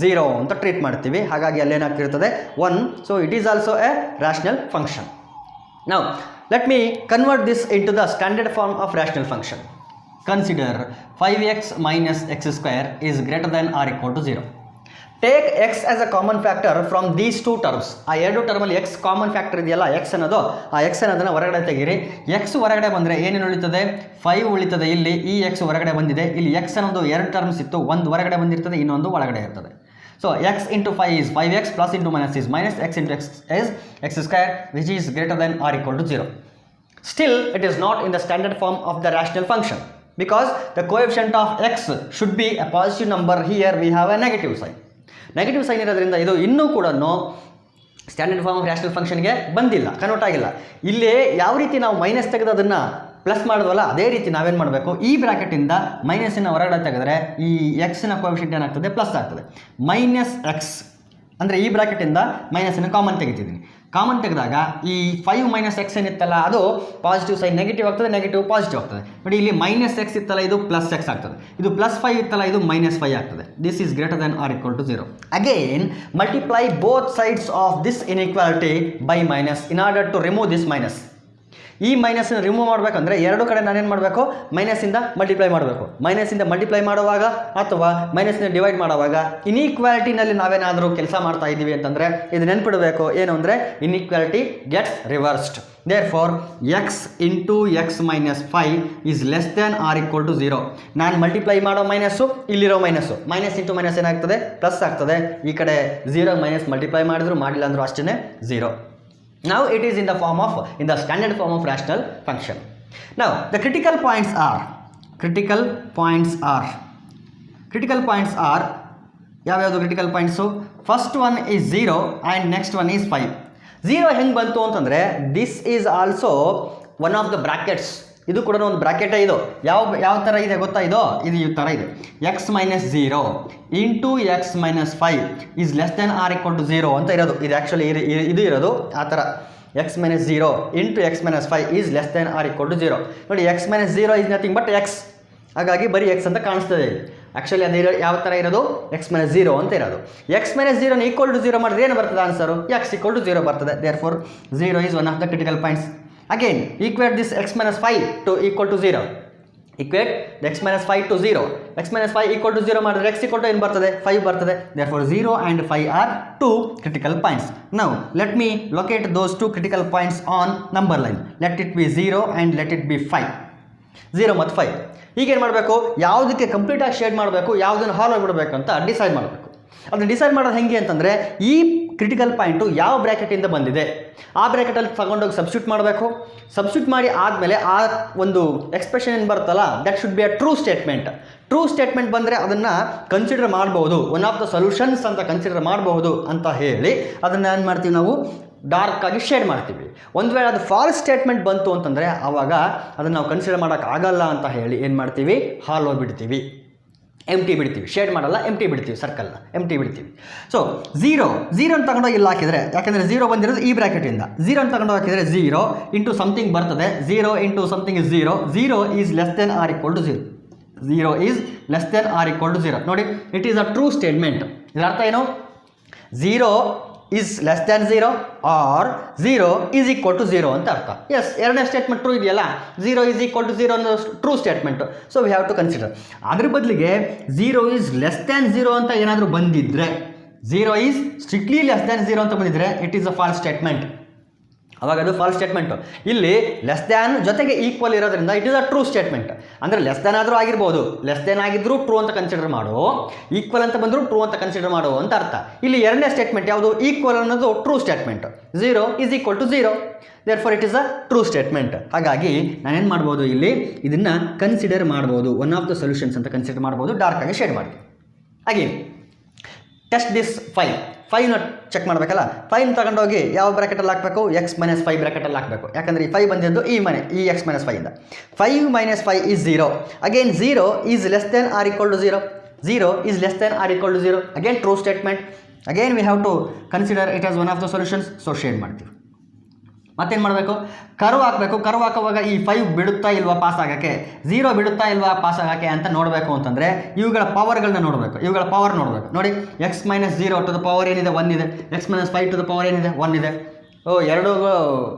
0 ಅಂತ ಟ್ರೀಟ್ ಮಾಡ್ತೀವಿ. ಹಾಗಾಗಿ ಅಲ್ಲೇನಾಗ್ತಿರ್ತದೆ 1. So it is also A rational function. Now, let me convert this into the standard form of rational function. Consider 5x minus x square is greater than or equal to 0. Take x as a common factor from these two terms. ಆ ಎರಡು ಟರ್ಮಲ್ಲಿ x common factor ಇದೆಯಲ್ಲ, x ಅನ್ನೋದು, ಆ x ಅನ್ನೋದನ್ನು ಹೊರಗಡೆ ತೆಗೀರಿ. x ಹೊರಗಡೆ ಬಂದರೆ ಏನೇನು ಉಳಿತದೆ, 5 ಉಳಿತದೆ. ಇಲ್ಲಿ ಈ x ಹೊರಗಡೆ ಬಂದಿದೆ, ಇಲ್ಲಿ x ಅನ್ನೋದು 2 ಟರ್ಮ್ಸ್ ಇತ್ತು, ಒಂದು ಹೊರಗಡೆ ಬಂದಿರ್ತದೆ, ಇನ್ನೊಂದು ಒಳಗಡೆ ಇರ್ತದೆ. So x into 5 is 5x plus into minus is minus, x into x is x square which is greater than or equal to 0. Still, it is not in the standard form of the rational function because the coefficient of x should be a positive number. Here we have a negative sign. Negative sign ಇರೋದ್ರಿಂದ ಇದು ಇನ್ನೂ ಕೂಡ standard form of rational ಫಂಕ್ಷನ್ಗೆ ಬಂದಿಲ್ಲ, convert ಆಗಿಲ್ಲ. ಇಲ್ಲೇ ಯಾವ ರೀತಿ ನಾವು ಮೈನಸ್ ತೆಗೆದು ಅದನ್ನು ಪ್ಲಸ್ ಮಾಡಿದ್ವಲ್ಲ, ಅದೇ ರೀತಿ ನಾವೇನು ಮಾಡಬೇಕು, ಈ ಬ್ರ್ಯಾಕೆಟಿಂದ ಮೈನಸ್ಸಿನ ಹೊರಗಡೆ ತೆಗೆದರೆ ಈ ಎಕ್ಸ್ನ ಕೋಎಫಿಷಿಯಂಟ್ ಏನಾಗ್ತದೆ, ಪ್ಲಸ್ ಆಗ್ತದೆ. ಮೈನಸ್ ಎಕ್ಸ್ ಅಂದರೆ ಈ ಬ್ರ್ಯಾಕೆಟಿಂದ ಮೈನಸ್ಸನ್ನು ಕಾಮನ್ ತೆಗಿತಿದ್ದೀನಿ. ಕಾಮನ್ ತೆಗೆದಾಗ ಈ 5 ಮೈನಸ್ ಎಕ್ಸ್ ಏನಿತ್ತಲ್ಲ ಅದು ಪಾಸಿಟಿವ್ ಸೈನ್ ನೆಗೆಟಿವ್ ಆಗ್ತದೆ, ನೆಗೆಟಿವ್ ಪಾಸಿಟಿವ್ ಆಗ್ತದೆ. ನೋಡಿ, ಇಲ್ಲಿ ಮೈನಸ್ ಎಕ್ಸ್ ಇತ್ತಲ್ಲ, ಇದು ಪ್ಲಸ್ ಎಕ್ಸ್ ಆಗ್ತದೆ. ಇದು +5 ಇತ್ತಲ್ಲ, ಇದು -5 ಆಗ್ತದೆ. This is greater than or equal to 0. Again multiply both sides of this inequality by minus in order to remove this minus. ಈ ಮೈನಸ್ನ ರಿಮೂವ್ ಮಾಡಬೇಕಂದ್ರೆ ಎರಡು ಕಡೆ ನಾನೇನು ಮಾಡಬೇಕು, ಮೈನಸ್ಸಿಂದ ಮಲ್ಟಿಪ್ಲೈ ಮಾಡಬೇಕು. ಮೈನಸ್ಸಿಂದ ಮಲ್ಟಿಪ್ಲೈ ಮಾಡುವಾಗ ಅಥವಾ ಮೈನಸ್ನ ಡಿವೈಡ್ ಮಾಡುವಾಗ ಇನ್ಇಕ್ವಾಲಿಟಿನಲ್ಲಿ ನಾವೇನಾದರೂ ಕೆಲಸ ಮಾಡ್ತಾ ಇದ್ದೀವಿ ಅಂತಂದರೆ ಇದು ನೆನ್ಪಿಡಬೇಕು, ಏನು ಅಂದರೆ inequality gets reversed. Therefore x into x minus 5 is less than or equal to 0. ನಾನು ಮಲ್ಟಿಪ್ಲೈ ಮಾಡೋ ಮೈನಸ್ಸು, ಇಲ್ಲಿರೋ ಮೈನಸ್ಸು, ಮೈನಸ್ ಇಂಟು ಮೈನಸ್ ಏನಾಗ್ತದೆ, ಪ್ಲಸ್ ಆಗ್ತದೆ. ಈ ಕಡೆ 0 ಮೈನಸ್ ಮಲ್ಟಿಪ್ಲೈ ಮಾಡಿದ್ರು ಮಾಡಿಲ್ಲ ಅಂದರೂ ಅಷ್ಟೇ 0. Now it is in the standard form of rational function. Now the critical points are ಯಾವ್ಯಾವುದು critical points? First one is 0 and next one is 5. 0 ಹೆಂಗೆ ಬಂತು ಅಂತಂದರೆ this is also one of the brackets. ಇದು ಕೂಡ ಒಂದು ಬ್ರಾಕೆಟೇ. ಇದು ಯಾವ ಥರ ಇದೆ ಗೊತ್ತಾ, ಇದು ಈ ಥರ ಇದೆ. x minus 0 into x minus 5 is less than or equal to 0 ಅಂತ ಇರೋದು. ಇದು ಆ್ಯಕ್ಚುಲಿ ಇದು ಇರೋದು ಆ ಥರ. x minus 0 into x minus 5 is less than or equal to 0. ನೋಡಿ, x minus 0 is nothing but x. ಹಾಗಾಗಿ ಬರೀ x ಅಂತ ಕಾಣಿಸ್ತದೆ. ಆ್ಯಕ್ಚುಲಿ ಅದು ಯಾವ ಥರ ಇರೋದು, x minus 0 ಅಂತ ಇರೋದು. x minus 0 ಈಕ್ವಲ್ ಟು 0 ಮಾಡಿದ್ರೆ ಏನು ಬರ್ತದೆ ಆನ್ಸರು, x equal to 0 ಬರ್ತದೆ. Therefore 0 is one of the critical points. Again, equate this x minus 5 to equal to 0. Equate the x minus 5 to 0. x minus 5 equal to 0 ಮಾಡಿದ್ರೆ x equal to ಏನು ಬರ್ತದೆ, 5 ಬರ್ತದೆ. Therefore 0 and 5 are two critical points. Now let me locate those two critical points on number line. Let it be 0 and let it be 5. 0 ಮತ್ತು 5. ಈಗ ಏನು ಮಾಡಬೇಕು, ಯಾವುದಕ್ಕೆ ಕಂಪ್ಲೀಟಾಗಿ ಶೇಡ್ ಮಾಡಬೇಕು, ಯಾವುದನ್ನು ಹಾಲ್ ಆಗಿಬಿಡಬೇಕು ಅಂತ ಡಿಸೈಡ್ ಮಾಡಬೇಕು. ಅದನ್ನು ಡಿಸೈಡ್ ಮಾಡೋದು ಹೆಂಗೆ ಅಂತಂದರೆ ಈ ಕ್ರಿಟಿಕಲ್ ಪಾಯಿಂಟು ಯಾವ ಬ್ರ್ಯಾಕೆಟಿಂದ ಬಂದಿದೆ ಆ ಬ್ರ್ಯಾಕೆಟಲ್ಲಿ ತಗೊಂಡೋಗಿ ಸಬ್ಸ್ಟಿಟ್ಯೂಟ್ ಮಾಡಬೇಕು. ಸಬ್ಸ್ಟಿಟ್ಯೂಟ್ ಮಾಡಿ ಆದಮೇಲೆ ಆ ಒಂದು ಎಕ್ಸ್ಪ್ರೆಷನ್ ಏನು ಬರುತ್ತಲ್ಲ that should be a true statement. True statement ಬಂದರೆ ಅದನ್ನು ಕನ್ಸಿಡರ್ ಮಾಡ್ಬೋದು, ಒನ್ ಆಫ್ ದ ಸೊಲ್ಯೂಷನ್ಸ್ ಅಂತ ಕನ್ಸಿಡರ್ ಮಾಡಬಹುದು ಅಂತ ಹೇಳಿ ಅದನ್ನು ಏನು ಮಾಡ್ತೀವಿ ನಾವು ಡಾರ್ಕ್ ಆಗಿ ಶೇಡ್ ಮಾಡ್ತೀವಿ. ಒಂದು ವೇಳೆ ಅದು ಫಾಲ್ಸ್ ಸ್ಟೇಟ್ಮೆಂಟ್ ಬಂತು ಅಂತಂದರೆ ಆವಾಗ ಅದನ್ನು ನಾವು ಕನ್ಸಿಡರ್ ಮಾಡೋಕ್ಕಾಗಲ್ಲ ಅಂತ ಹೇಳಿ ಏನು ಮಾಡ್ತೀವಿ, ಹಾಲೋ ಬಿಡ್ತೀವಿ, ಎಂಟಿ ಬಿಡ್ತೀವಿ. ಶೇಡ್ ಮಾಡಲ್ಲ, ಎಂಟಿ ಬಿಡ್ತೀವಿ, ಸರ್ಕಲ್ನ ಎಂಟಿ ಬಿಡ್ತೀವಿ. ಸೊ ಝೀರೋ ಅಂತ ತಗೊಂಡೋಗಿ ಇಲ್ಲಿ ಹಾಕಿದರೆ, ಯಾಕೆಂದರೆ ಝೀರೋ ಬಂದಿರೋದು ಈ ಬ್ರ್ಯಾಕೆಟಿಂದ, ಝೀರೋ ಅಂತ ತಗೊಂಡು ಹಾಕಿದರೆ ಝೀರೋ ಇಂಟು ಸಮಥಿಂಗ್ ಬರ್ತದೆ, zero into something is zero, zero is less than or equal to zero, zero is less than or equal to zero. ನೋಡಿ, it is a true statement. ಇದರ ಅರ್ಥ ಏನು, zero is less than zero or zero is equal to zero ಅಂತ ಅರ್ಥ. Yes, ಎರಡನೇ statement true ಇದೆಯಲ್ಲ, zero is equal to zero ಅನ್ನೋ true statement. So we have to consider. ಅದ್ರ ಬದಲಿಗೆ zero is less than zero ಅಂತ ಏನಾದರೂ ಬಂದಿದ್ದರೆ, zero is strictly less than zero ಅಂತ ಬಂದಿದ್ದರೆ it is a false statement. ಅವಾಗ ಅದು ಫಾಲ್ಸ್ ಸ್ಟೇಟ್ಮೆಂಟು. ಇಲ್ಲಿ ಲೆಸ್ ದ್ಯಾನ್ ಜೊತೆಗೆ ಈಕ್ವಲ್ ಇರೋದ್ರಿಂದ it is a true statement. ಅಂದರೆ ಲೆಸ್ ದ್ಯಾನ್ ಆದರೂ ಆಗಿರ್ಬೋದು, ಲೆಸ್ ದ್ಯಾನ್ ಆಗಿದ್ದರೂ ಟ್ರೂ ಅಂತ ಕನ್ಸಿಡರ್ ಮಾಡು, ಈಕ್ವಲ್ ಅಂತ ಬಂದರೂ ಟ್ರೂ ಅಂತ ಕನ್ಸಿಡರ್ ಮಾಡು ಅಂತ ಅರ್ಥ. ಇಲ್ಲಿ ಎರಡನೇ ಸ್ಟೇಟ್ಮೆಂಟ್ ಯಾವುದು, ಈಕ್ವಲ್ ಅನ್ನೋದು true statement. Zero is equal to zero, therefore it is a true statement. ಹಾಗಾಗಿ ನಾನೇನು ಮಾಡ್ಬೋದು, ಇಲ್ಲಿ ಇದನ್ನು ಕನ್ಸಿಡರ್ ಮಾಡ್ಬೋದು, ಒನ್ ಆಫ್ ದ ಸೊಲ್ಯೂಷನ್ಸ್ ಅಂತ ಕನ್ಸಿಡರ್ ಮಾಡ್ಬೋದು, ಡಾರ್ಕ್ ಆಗಿ ಶೇಡ್ ಮಾಡಿ. ಹಾಗೆ ಟೆಸ್ಟ್ ದಿಸ್ ಫೈವ್ನ ಚೆಕ್ ಮಾಡಬೇಕಲ್ಲ, ಫೈವ್ನ ತಗೊಂಡೋಗಿ ಯಾವ ಬ್ರ್ಯಾಕೆಟಲ್ಲಿ ಹಾಕಬೇಕು, ಎಕ್ಸ್ ಮೈನಸ್ 5 ಬ್ರ್ಯಾಕೆಟಲ್ಲಿ ಹಾಕಬೇಕು. ಯಾಕಂದರೆ ಈ 5 ಬಂದಿದ್ದು ಈ ಎಕ್ಸ್ ಮೈನಸ್ 5 ಇಂದ. 5 minus 5 is zero. Again zero is less than or equal to zero, zero is less than or equal to zero. Again true statement. Again we have to consider it as one of the solutions. So shade ಮಾಡ್ತೀವಿ. ಮತ್ತೇನು ಮಾಡಬೇಕು, curve ಹಾಕಬೇಕು. Curve ಹಾಕುವಾಗ ಈ 5 ಬಿಡುತ್ತಾ ಇಲ್ವಾ pass ಆಗೋಕ್ಕೆ, 0 ಬಿಡುತ್ತಾ ಇಲ್ವಾ pass ಆಗೋಕ್ಕೆ ಅಂತ ನೋಡಬೇಕು ಅಂತಂದರೆ ಇವುಗಳ ಪವರ್ಗಳನ್ನ ನೋಡಬೇಕು, ಇವುಗಳ ಪವರ್ ನೋಡಬೇಕು. ನೋಡಿ, x minus 0 to the power ಏನಿದೆ 1 ಇದೆ, x minus 5 to the power ಏನಿದೆ 1 ಇದೆ. ಎರಡೂ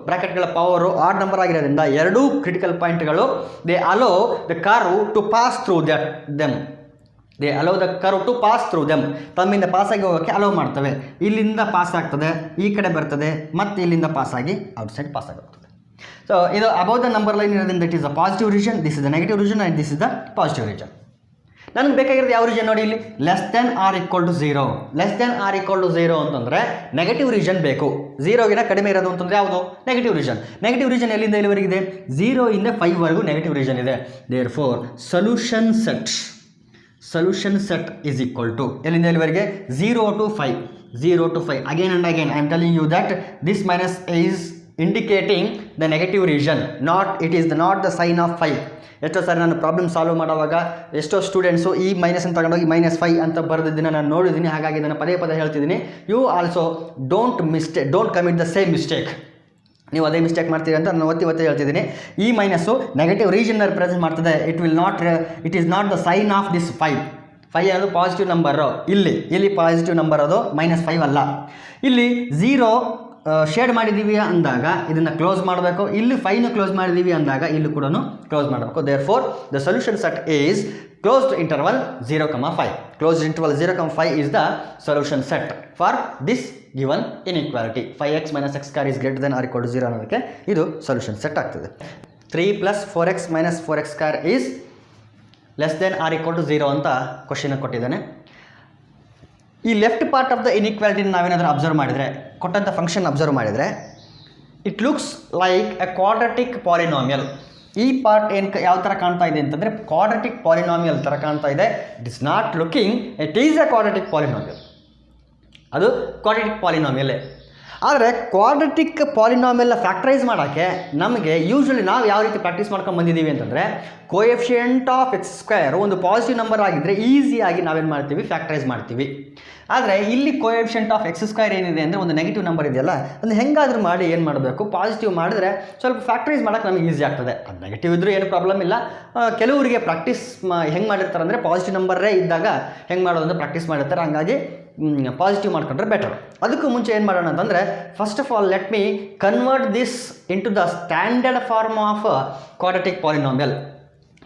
ಬ್ರ್ಯಾಕೆಟ್ಗಳ ಪವರು ಆಡ್ ನಂಬರ್ ಆಗಿರೋದ್ರಿಂದ ಎರಡೂ ಕ್ರಿಟಿಕಲ್ ಪಾಯಿಂಟ್ಗಳು they allow the curve to pass through them. They allow the curve to pass through them. ತಮ್ಮಿಂದ ಪಾಸಾಗಿ ಹೋಗೋಕ್ಕೆ ಅಲೋ ಮಾಡ್ತವೆ. ಇಲ್ಲಿಂದ ಪಾಸ್ ಆಗ್ತದೆ, ಈ ಕಡೆ ಬರ್ತದೆ, ಮತ್ತು ಇಲ್ಲಿಂದ ಪಾಸಾಗಿ ಔಟ್ಸೈಡ್ ಪಾಸ್ ಆಗೋಗ್ತದೆ. ಸೊ ಇದು ಅಬೌವ್ ದ ನಂಬರ್ ಲೈನ್ ಇರೋದ್ರಿಂದ it is a positive region, this is the negative region and this is the positive region. ನನಗೆ ಬೇಕಾಗಿರೋದು ಯಾವ ರೀಜನ್ ನೋಡಿ, ಇಲ್ಲಿ less than or equal to zero. Less than or equal to zero ಅಂತಂದರೆ negative region ಬೇಕು. ಝೀರೋಗಿನ ಕಡಿಮೆ ಇರೋದು ಅಂತಂದರೆ ಯಾವುದು, ನೆಗೆಟಿವ್ ರೀಜನ್. ನೆಗೆಟಿವ್ ರೀಜನ್ ಎಲ್ಲಿಂದ ಎಲ್ಲಿವರೆಗಿದೆ, 0 ಇಂದ 5 ವರೆಗೂ ನೆಗೆಟಿವ್ ರೀಜನ್ ಇದೆ. Therefore solution set is equal to ಎಲ್ಲಿಂದ ಎಲ್ಲಿವರೆಗೆ, 0 to 5. 0 to 5. Again and again I am telling you that this minus is indicating the negative region, it is not the sign of 5. ಎಷ್ಟೋ ಸರಿ ನಾನು problem solve ಮಾಡುವಾಗ ಎಷ್ಟೋ students ಈ minus ಅಂತ ತಗೊಂಡೋಗಿ -5 ಅಂತ ಬರೆದಿದ್ದನ್ನು ನಾನು ನೋಡಿದ್ದೀನಿ. ಹಾಗಾಗಿ ಇದನ್ನು ಪದೇ ಹೇಳ್ತಿದ್ದೀನಿ. You also don't commit the same mistake. ನೀವು ಅದೇ ಮಿಸ್ಟೇಕ್ ಮಾಡ್ತೀರಿ ಅಂತ ನಾನು ಒತ್ತಿ ಹೇಳ್ತಿದ್ದೀನಿ. ಈ ಮೈನಸ್ಸು ನೆಗೆಟಿವ್ ರೀಜನ್ನ ರಿಪ್ರೆಸೆಂಟ್ ಮಾಡ್ತದೆ. It is not the sign of this 5 ಅನ್ನೋದು ಪಾಸಿಟಿವ್ ನಂಬರು. ಇಲ್ಲಿ ಪಾಸಿಟಿವ್ ನಂಬರ್ ಅದು -5 ಅಲ್ಲ. ಇಲ್ಲಿ 0 ಶೇಡ್ ಮಾಡಿದ್ದೀವಿ ಅಂದಾಗ ಇದನ್ನು ಕ್ಲೋಸ್ ಮಾಡಬೇಕು. ಇಲ್ಲಿ 5ನ ಕ್ಲೋಸ್ ಮಾಡಿದ್ದೀವಿ ಅಂದಾಗ ಇಲ್ಲಿ ಕೂಡ ಕ್ಲೋಸ್ ಮಾಡಬೇಕು. Therefore the solution set is closed interval 0,5. Closed interval 0,5 is the solution set for this given inequality. 5x minus x square is greater than or equal to 0 ಅನ್ನೋದಕ್ಕೆ ಇದು ಸೊಲ್ಯೂಷನ್ ಸೆಟ್ ಆಗ್ತದೆ. 3 plus 4x minus 4x square is less than or equal to 0 ಅಂತ question ಕೊಟ್ಟಿದ್ದಾನೆ. ಈ left part of the ಇನ್ಇಕ್ವಾಲಿಟಿನ ನಾವೇನಾದರೂ observe ಮಾಡಿದರೆ, ಕೊಟ್ಟಂಥ function observe ಮಾಡಿದರೆ, it looks like A quadratic polynomial. ಈ ಪಾರ್ಟ್ ಯಾವ ಥರ ಕಾಣ್ತಾ ಇದೆ ಅಂತಂದರೆ ಕ್ವಾಡ್ರಾಟಿಕ್ ಪಾಲಿನಾಮಿಯಲ್ ಥರ ಕಾಣ್ತಾ ಇದೆ. It is not looking, it is A quadratic polynomial. ಅದು ಕ್ವಾಡ್ರಾಟಿಕ್ ಪಾಲಿನಾಮಿಯಲ್ಲೇ. ಆದರೆ ಕ್ವಾಡ್ರಾಟಿಕ್ ಪಾಲಿನಾಮಿಯಲ್ನ ಫ್ಯಾಕ್ಟರೈಸ್ ಮಾಡೋಕ್ಕೆ ನಮಗೆ ಯೂಶ್ವಲಿ ನಾವು ಯಾವ ರೀತಿ ಪ್ರಾಕ್ಟೀಸ್ ಮಾಡ್ಕೊಂಡು ಬಂದಿದ್ದೀವಿ ಅಂತಂದರೆ, ಕೋಎಫಿಷಿಯಂಟ್ ಆಫ್ ಎಕ್ಸ್ ಸ್ಕ್ವೇರ್ ಒಂದು ಪಾಸಿಟಿವ್ ನಂಬರ್ ಆಗಿದ್ದರೆ ಈಸಿಯಾಗಿ ನಾವೇನು ಮಾಡ್ತೀವಿ, ಫ್ಯಾಕ್ಟರೈಸ್ ಮಾಡ್ತೀವಿ. ಆದರೆ ಇಲ್ಲಿ ಕೋಎಫಿಷಿಯಂಟ್ ಆಫ್ ಎಕ್ಸ್ ಸ್ಕ್ವೇರ್ ಏನಿದೆ ಅಂದರೆ ಒಂದು ನೆಗೆಟಿವ್ ನಂಬರ್ ಇದೆಯಲ್ಲ, ಅದನ್ನು ಹೆಂಗಾದರೂ ಮಾಡಿ ಏನು ಮಾಡಬೇಕು, ಪಾಸಿಟಿವ್ ಮಾಡಿದ್ರೆ ಸ್ವಲ್ಪ ಫ್ಯಾಕ್ಟರೈಸ್ ಮಾಡೋಕ್ಕೆ ನಮಗೆ ಈಸಿ ಆಗ್ತದೆ. ಅದು ನೆಗೆಟಿವ್ ಇದ್ದರೂ ಏನು ಪ್ರಾಬ್ಲಮ್ ಇಲ್ಲ. ಕೆಲವರಿಗೆ ಪ್ರಾಕ್ಟೀಸ್ ಹೆಂಗೆ ಮಾಡಿರ್ತಾರೆ ಅಂದರೆ ಪಾಸಿಟಿವ್ ನಂಬರೇ ಇದ್ದಾಗ ಹೆಂಗೆ ಮಾಡೋದು ಅಂತ ಪ್ರಾಕ್ಟೀಸ್ ಮಾಡಿರ್ತಾರೆ. ಹಂಗಾಗಿ ಪಾಸಿಟಿವ್ ಮಾಡ್ಕೊಂಡ್ರೆ ಬೆಟರ್. ಅದಕ್ಕೂ ಮುಂಚೆ ಏನು ಮಾಡೋಣ ಅಂತಂದರೆ, first of all let me convert this into the standard form of quadratic polynomial.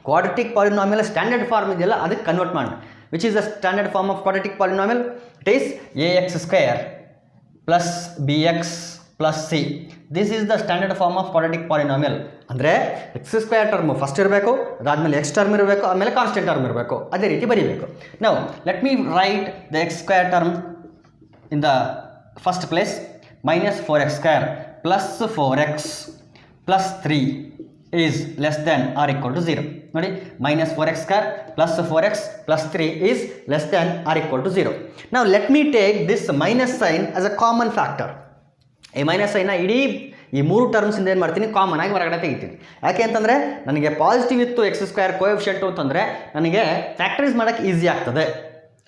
Quadratic polynomial standard form ಇದೆಯಲ್ಲ ಅದಕ್ಕೆ ಕನ್ವರ್ಟ್ ಮಾಡಿ. Which is the standard form of quadratic polynomial? It is ax square plus bx plus c. This is the standard form of quadratic polynomial. ಅಂದರೆ x square term first ಇರಬೇಕು, ಅದಾದಮೇಲೆ X term ಇರಬೇಕು, ಆಮೇಲೆ constant term ಇರಬೇಕು. ಅದೇ ರೀತಿ ಬರೀಬೇಕು. ನಾವು let me right the X square term in the first place minus 4x square plus 4x plus 3 is less than or equal to 0. ನೋಡಿ minus 4x square plus 4x plus 3 is less than or equal to 0. Now let me take this minus sign as a common factor. ಈ minus ಸೈನ್ನ ಇಡೀ ಈ ಮೂರು ಟರ್ಮ್ಸಿಂದ ಏನು ಮಾಡ್ತೀನಿ, common ಆಗಿ ಹೊರಗಡೆ ತೆಗಿತೀನಿ. ಯಾಕೆ ಅಂತಂದರೆ ನನಗೆ ಪಾಸಿಟಿವ್ ಇತ್ತು ಎಕ್ಸ್ ಸ್ಕ್ವೇರ್ ಕೋಎಫಿಷಿಯಂಟು ಅಂತಂದರೆ ನನಗೆ ಫ್ಯಾಕ್ಟರೈಸ್ ಮಾಡೋಕ್ಕೆ ಈಸಿ ಆಗ್ತದೆ.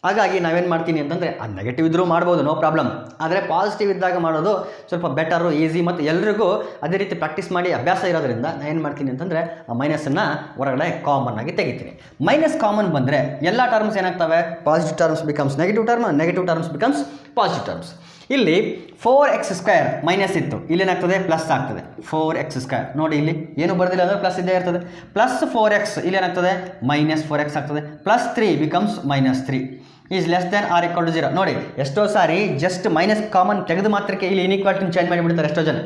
ಹಾಗಾಗಿ ನಾವೇನು ಮಾಡ್ತೀನಿ ಅಂತಂದರೆ ಅದು ನೆಗೆಟಿವ್ ಇದ್ದರೂ ಮಾಡ್ಬೋದು, ನೋ ಪ್ರಾಬ್ಲಮ್. ಆದರೆ ಪಾಸಿಟಿವ್ ಇದ್ದಾಗ ಮಾಡೋದು ಸ್ವಲ್ಪ ಬೆಟರು, ಈಸಿ ಮತ್ತು ಎಲ್ರಿಗೂ ಅದೇ ರೀತಿ ಪ್ರಾಕ್ಟೀಸ್ ಮಾಡಿ ಅಭ್ಯಾಸ ಇರೋದ್ರಿಂದ ನಾನು ಏನು ಮಾಡ್ತೀನಿ ಅಂತಂದರೆ ಆ ಮೈನಸನ್ನು ಹೊರಗಡೆ ಕಾಮನ್ ಆಗಿ ತೆಗಿತೀನಿ. ಮೈನಸ್ ಕಾಮನ್ ಬಂದರೆ ಎಲ್ಲ ಟರ್ಮ್ಸ್ ಏನಾಗ್ತವೆ, positive terms becomes negative term, negative terms becomes positive terms. ಇಲ್ಲಿ 4x ಸ್ಕ್ವೇರ್ ಮೈನಸ್ ಇತ್ತು, ಇಲ್ಲೇನಾಗ್ತದೆ ಪ್ಲಸ್ ಆಗ್ತದೆ. 4x ಸ್ಕ್ವೇರ್ ನೋಡಿ ಇಲ್ಲಿ ಏನು ಬರೋದಿಲ್ಲ ಅಂದರೆ ಪ್ಲಸ್ ಇದ್ದೇ ಇರ್ತದೆ. ಪ್ಲಸ್ 4x ಇಲ್ಲೇನಾಗ್ತದೆ ಮೈನಸ್ 4x ಆಗ್ತದೆ. Plus 3 becomes minus 3 is less than or equal to 0. ನೋಡಿ ಎಷ್ಟೋ ಸಾರಿ ಜಸ್ಟ್ ಮೈನಸ್ ಕಾಮನ್ ತೆಗೆದು ಮಾತ್ರಕ್ಕೆ ಇಲ್ಲಿ ಇನ್ಇಕ್ವಾಲಿಟಿನ ಚೇಂಜ್ ಮಾಡಿಬಿಡ್ತಾರೆ ಎಷ್ಟೋ ಜನ.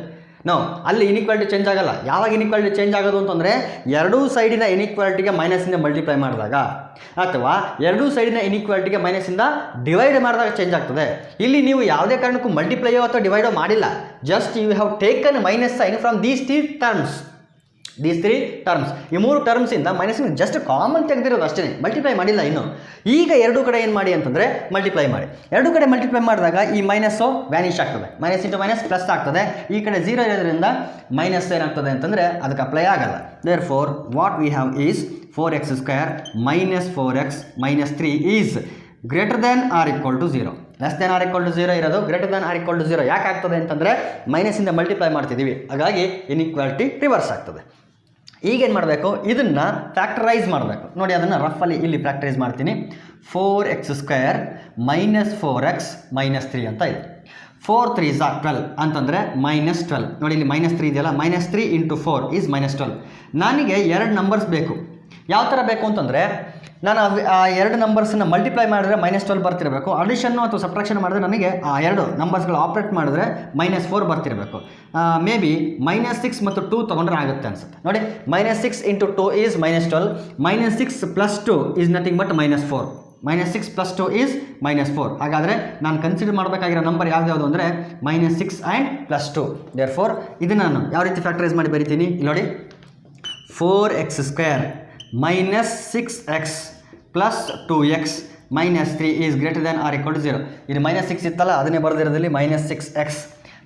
ನೋ, ಅಲ್ಲಿ ಇನ್ಇಕ್ವಾಲಿಟಿ ಚೇಂಜ್ ಆಗಲ್ಲ. ಯಾವಾಗ ಇನ್ಇಕ್ವಾಲಿಟಿ ಚೇಂಜ್ ಆಗೋದು ಅಂತಂದರೆ ಎರಡೂ ಸೈಡಿನ ಇನ್ಇಕ್ವಾಲಿಟಿಗೆ ಮೈನಸ್ಸಿಂದ ಮಲ್ಟಿಪ್ಲೈ ಮಾಡಿದಾಗ ಅಥವಾ ಎರಡೂ ಸೈಡಿನ ಇನ್ಇಕ್ವಾಲಿಟಿಗೆ ಮೈನಸ್ಸಿಂದ ಡಿವೈಡ್ ಮಾಡಿದಾಗ ಚೇಂಜ್ ಆಗ್ತದೆ. ಇಲ್ಲಿ ನೀವು ಯಾವುದೇ ಕಾರಣಕ್ಕೂ ಮಲ್ಟಿಪ್ಲೈಯೋ ಅಥವಾ ಡಿವೈಡೋ ಮಾಡಿಲ್ಲ, just you have taken minus sign from these three terms. ಈ ಮೂರು ಟರ್ಮ್ಸಿಂದ ಮೈನಸ್ಸಿಂದ ಜಸ್ಟ್ ಕಾಮನ್ ತೆಗೆದಿರೋದು ಅಷ್ಟೇ, ಮಲ್ಟಿಪ್ಲೈ ಮಾಡಿಲ್ಲ ಇನ್ನು. ಈಗ ಎರಡೂ ಕಡೆ ಏನು ಮಾಡಿ ಅಂತಂದರೆ ಮಲ್ಟಿಪ್ಲೈ ಮಾಡಿ. ಎರಡೂ ಕಡೆ ಮಲ್ಟಿಪ್ಲೈ ಮಾಡಿದಾಗ ಈ ಮೈನಸ್ಸು ವ್ಯಾನಿಷ್ ಆಗ್ತದೆ, ಮೈನಸ್ ಇಂಟು ಮೈನಸ್ ಪ್ಲಸ್ ಆಗ್ತದೆ. ಈ ಕಡೆ 0 ಇರೋದ್ರಿಂದ ಮೈನಸ್ ಏನಾಗ್ತದೆ ಅಂತಂದರೆ ಅದಕ್ಕೆ ಅಪ್ಲೈ ಆಗಲ್ಲ. Therefore what we have is 4x square minus 4x minus 3 is greater than or equal to 0. Less than or equal to 0 ಇರೋದು greater than or equal to 0 ಯಾಕೆ ಆಗ್ತದೆ ಅಂತಂದರೆ ಮೈನಸ್ಸಿಂದ ಮಲ್ಟಿಪ್ಲೈ ಮಾಡ್ತಿದ್ದೀವಿ, ಹಾಗಾಗಿ ಇನ್ಇಕ್ವಾಲಿಟಿ ರಿವರ್ಸ್ ಆಗ್ತದೆ. ಈಗೇನು ಮಾಡಬೇಕು, ಇದನ್ನು ಫ್ಯಾಕ್ಟರೈಸ್ ಮಾಡಬೇಕು. ನೋಡಿ ಅದನ್ನು ರಫಲ್ಲಿ ಇಲ್ಲಿ ಫ್ಯಾಕ್ಟರೈಸ್ ಮಾಡ್ತೀನಿ. 4x square minus 4x minus 3 ಅಂತ ಇದೆ. 4 3s are 12 ಅಂತಂದರೆ ಮೈನಸ್ 12. ನೋಡಿ ಇಲ್ಲಿ ಮೈನಸ್ 3 ಇದೆಯಲ್ಲ, ಮೈನಸ್ 3 ಇಂಟು 4 ಈಸ್ ಮೈನಸ್ 12. ನನಗೆ ಎರಡು ನಂಬರ್ಸ್ ಬೇಕು. ಯಾವ ಥರ ಬೇಕು ಅಂತಂದರೆ ನಾನು ಆ ಎರಡು ನಂಬರ್ಸನ್ನು ಮಲ್ಟಿಪ್ಲೈ ಮಾಡಿದ್ರೆ ಮೈನಸ್ 12 ಬರ್ತಿರಬೇಕು. ಅಡಿಷನ್ನು ಅಥವಾ ಸಬ್ಟ್ರಾಕ್ಷನ್ ಮಾಡಿದ್ರೆ ನನಗೆ ಆ ಎರಡು ನಂಬರ್ಸ್ಗಳು ಆಪ್ರೇಟ್ ಮಾಡಿದ್ರೆ ಮೈನಸ್ 4 ಬರ್ತಿರಬೇಕು. ಮೇ ಬಿ ಮೈನಸ್ 6 ಮತ್ತು 2 ತೊಗೊಂಡ್ರೆ ಆಗುತ್ತೆ ಅನಿಸುತ್ತೆ. ನೋಡಿ minus 6 into 2 is minus 12. Minus 6 plus 2 is nothing but minus 4. Minus 6 plus 2 is minus 4. ಹಾಗಾದರೆ ನಾನು ಕನ್ಸಿಡರ್ ಮಾಡಬೇಕಾಗಿರೋ ನಂಬರ್ ಯಾವ್ದು ಅಂದರೆ ಮೈನಸ್ 6 ಆ್ಯಂಡ್ ಪ್ಲಸ್ 2. ದೇರ್ಫೋರ್ ಇದನ್ನು ನಾನು ಯಾವ ರೀತಿ ಫ್ಯಾಕ್ಟರೈಸ್ ಮಾಡಿ ಬರಿತೀನಿ ಇಲ್ಲಿ ನೋಡಿ. 4x square minus 6x plus 2x minus 3 is greater than or equal to 0. ಇದು ಮೈನಸ್ 6 ಇತ್ತಲ್ಲ ಅದನ್ನೇ ಬರೆದಿರೋದಲ್ಲಿ ಮೈನಸ್ 6x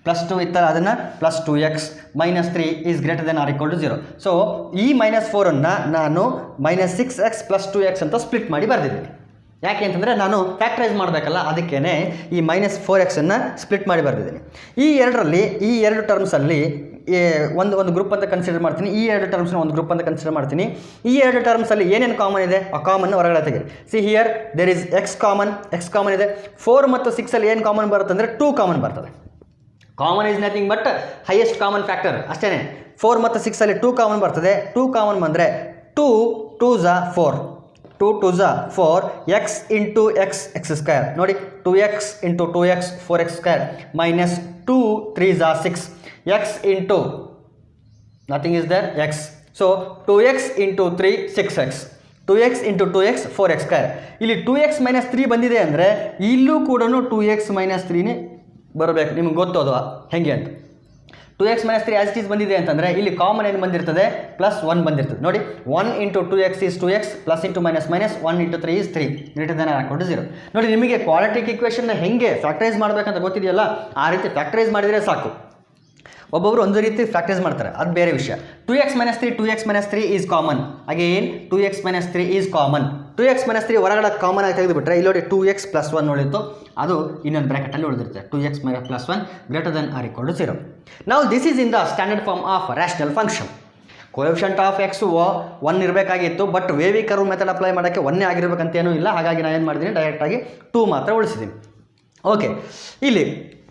ಪ್ಲಸ್ 2 ಇತ್ತಲ್ಲ ಅದನ್ನು plus 2x minus 3 is greater than or equal to 0. So ಈ ಮೈನಸ್ 4ಅನ್ನು ನಾನು ಮೈನಸ್ 6x ಪ್ಲಸ್ 2x ಅಂತ split ಮಾಡಿ ಬರೆದಿದ್ದೀನಿ. ಯಾಕೆ ಅಂತಂದರೆ ನಾನು ಫ್ಯಾಕ್ಟರೈಸ್ ಮಾಡಬೇಕಲ್ಲ, ಅದಕ್ಕೇ ಈ ಮೈನಸ್ 4xನ್ನು ಸ್ಪ್ಲಿಟ್ ಮಾಡಿ ಬರೆದಿದ್ದೀನಿ. ಈ ಎರಡು ಟರ್ಮ್ಸಲ್ಲಿ ಒಂದು ಗ್ರೂಪ್ ಅಂತ ಕನ್ಸಿಡರ್ ಮಾಡ್ತೀನಿ. ಈ ಎರಡು ಟರ್ಮ್ಸ್ನ ಒಂದು ಗ್ರೂಪ್ ಅಂತ ಕನ್ಸಿಡರ್ ಮಾಡ್ತೀನಿ. ಈ ಎರಡು ಟರ್ಮ್ಸಲ್ಲಿ ಏನೇನು ಕಾಮನ್ ಇದೆ ಆ ಕಾಮನ್ ಹೊರಗಡೆ ತೆಗೆದು see here there is x common ಇದೆ. 4 ಮತ್ತು 6ಅಲ್ಲಿ ಏನು ಕಾಮನ್ ಬರುತ್ತೆ ಅಂದರೆ 2 ಕಾಮನ್ ಬರ್ತದೆ. Common is nothing but highest common factor ಅಷ್ಟೇ. 4 ಮತ್ತು 6ಅಲ್ಲಿ 2 ಕಾಮನ್ ಬರ್ತದೆ. 2 ಕಾಮನ್ ಬಂದರೆ 2 2s are 4. 2 2s are 4. x into X square ನೋಡಿ 2x into 2x 4x square minus 2 3s are 6. x into nothing is there x. So 2x into 3 6x. 2x into 2x 4x square. ಇಲ್ಲಿ 2x minus 3 ಬಂದಿದೆ ಅಂದರೆ ಇಲ್ಲೂ ಕೂಡ 2x minus 3ನೇ ಬರಬೇಕು. ನಿಮ್ಗೆ ಗೊತ್ತೋದು ಹೆಂಗೆ ಅಂತ. 2x minus 3 as it is ಬಂದಿದೆ ಅಂತಂದರೆ ಇಲ್ಲಿ ಕಾಮನ್ ಏನು ಬಂದಿರ್ತದೆ ಪ್ಲಸ್ 1 ಬಂದಿರ್ತದೆ. ನೋಡಿ 1 into 2x is 2x plus into minus 1 into 3 is 3 greater than or equal to 0. ನೋಡಿ ನಿಮಗೆ ಕ್ವಾಡ್ರಾಟಿಕ್ ಈಕ್ವೇಷನ್ನ ಹೆಂಗೆ ಫ್ಯಾಕ್ಟರೈಸ್ ಮಾಡಬೇಕಂತ ಗೊತ್ತಿದೆಯಲ್ಲ, ಆ ರೀತಿ ಫ್ಯಾಕ್ಟರೈಸ್ ಮಾಡಿದರೆ ಸಾಕು. ಒಬ್ಬೊಬ್ಬರು ಒಂದು ರೀತಿ ಫ್ಯಾಕ್ಟರೈಸ್ ಮಾಡ್ತಾರೆ, ಅದು ಬೇರೆ ವಿಷಯ. 2x minus 3 is common. Again 2x minus 3 is common. 2x minus 3 ಹೊರಗಡೆ ಕಾಮನ್ ಆಗಿ ತೆಗೆದುಬಿಟ್ರೆ ಇಲ್ಲಿ ನೋಡಿ 2x ಪ್ಲಸ್ 1 ಉಳಿತು, ಅದು ಇನ್ನೊಂದು ಬ್ರ್ಯಾಕೆಟಲ್ಲಿ ಉಳಿದಿರುತ್ತೆ. 2x plus 1 greater than or equal to 0. ನಾವು this is in the standard form of rational function. Coefficient of x 1 ಇರಬೇಕಾಗಿತ್ತು, but wavy curve method apply ಮಾಡೋಕ್ಕೆ 1 ಆಗಿರಬೇಕಂತೇನೂ ಇಲ್ಲ. ಹಾಗಾಗಿ ನಾನು ಏನು ಮಾಡಿದ್ದೀನಿ, ಡೈರೆಕ್ಟಾಗಿ 2 ಮಾತ್ರ ಉಳಿಸಿದ್ದೀನಿ. ಓಕೆ, ಇಲ್ಲಿ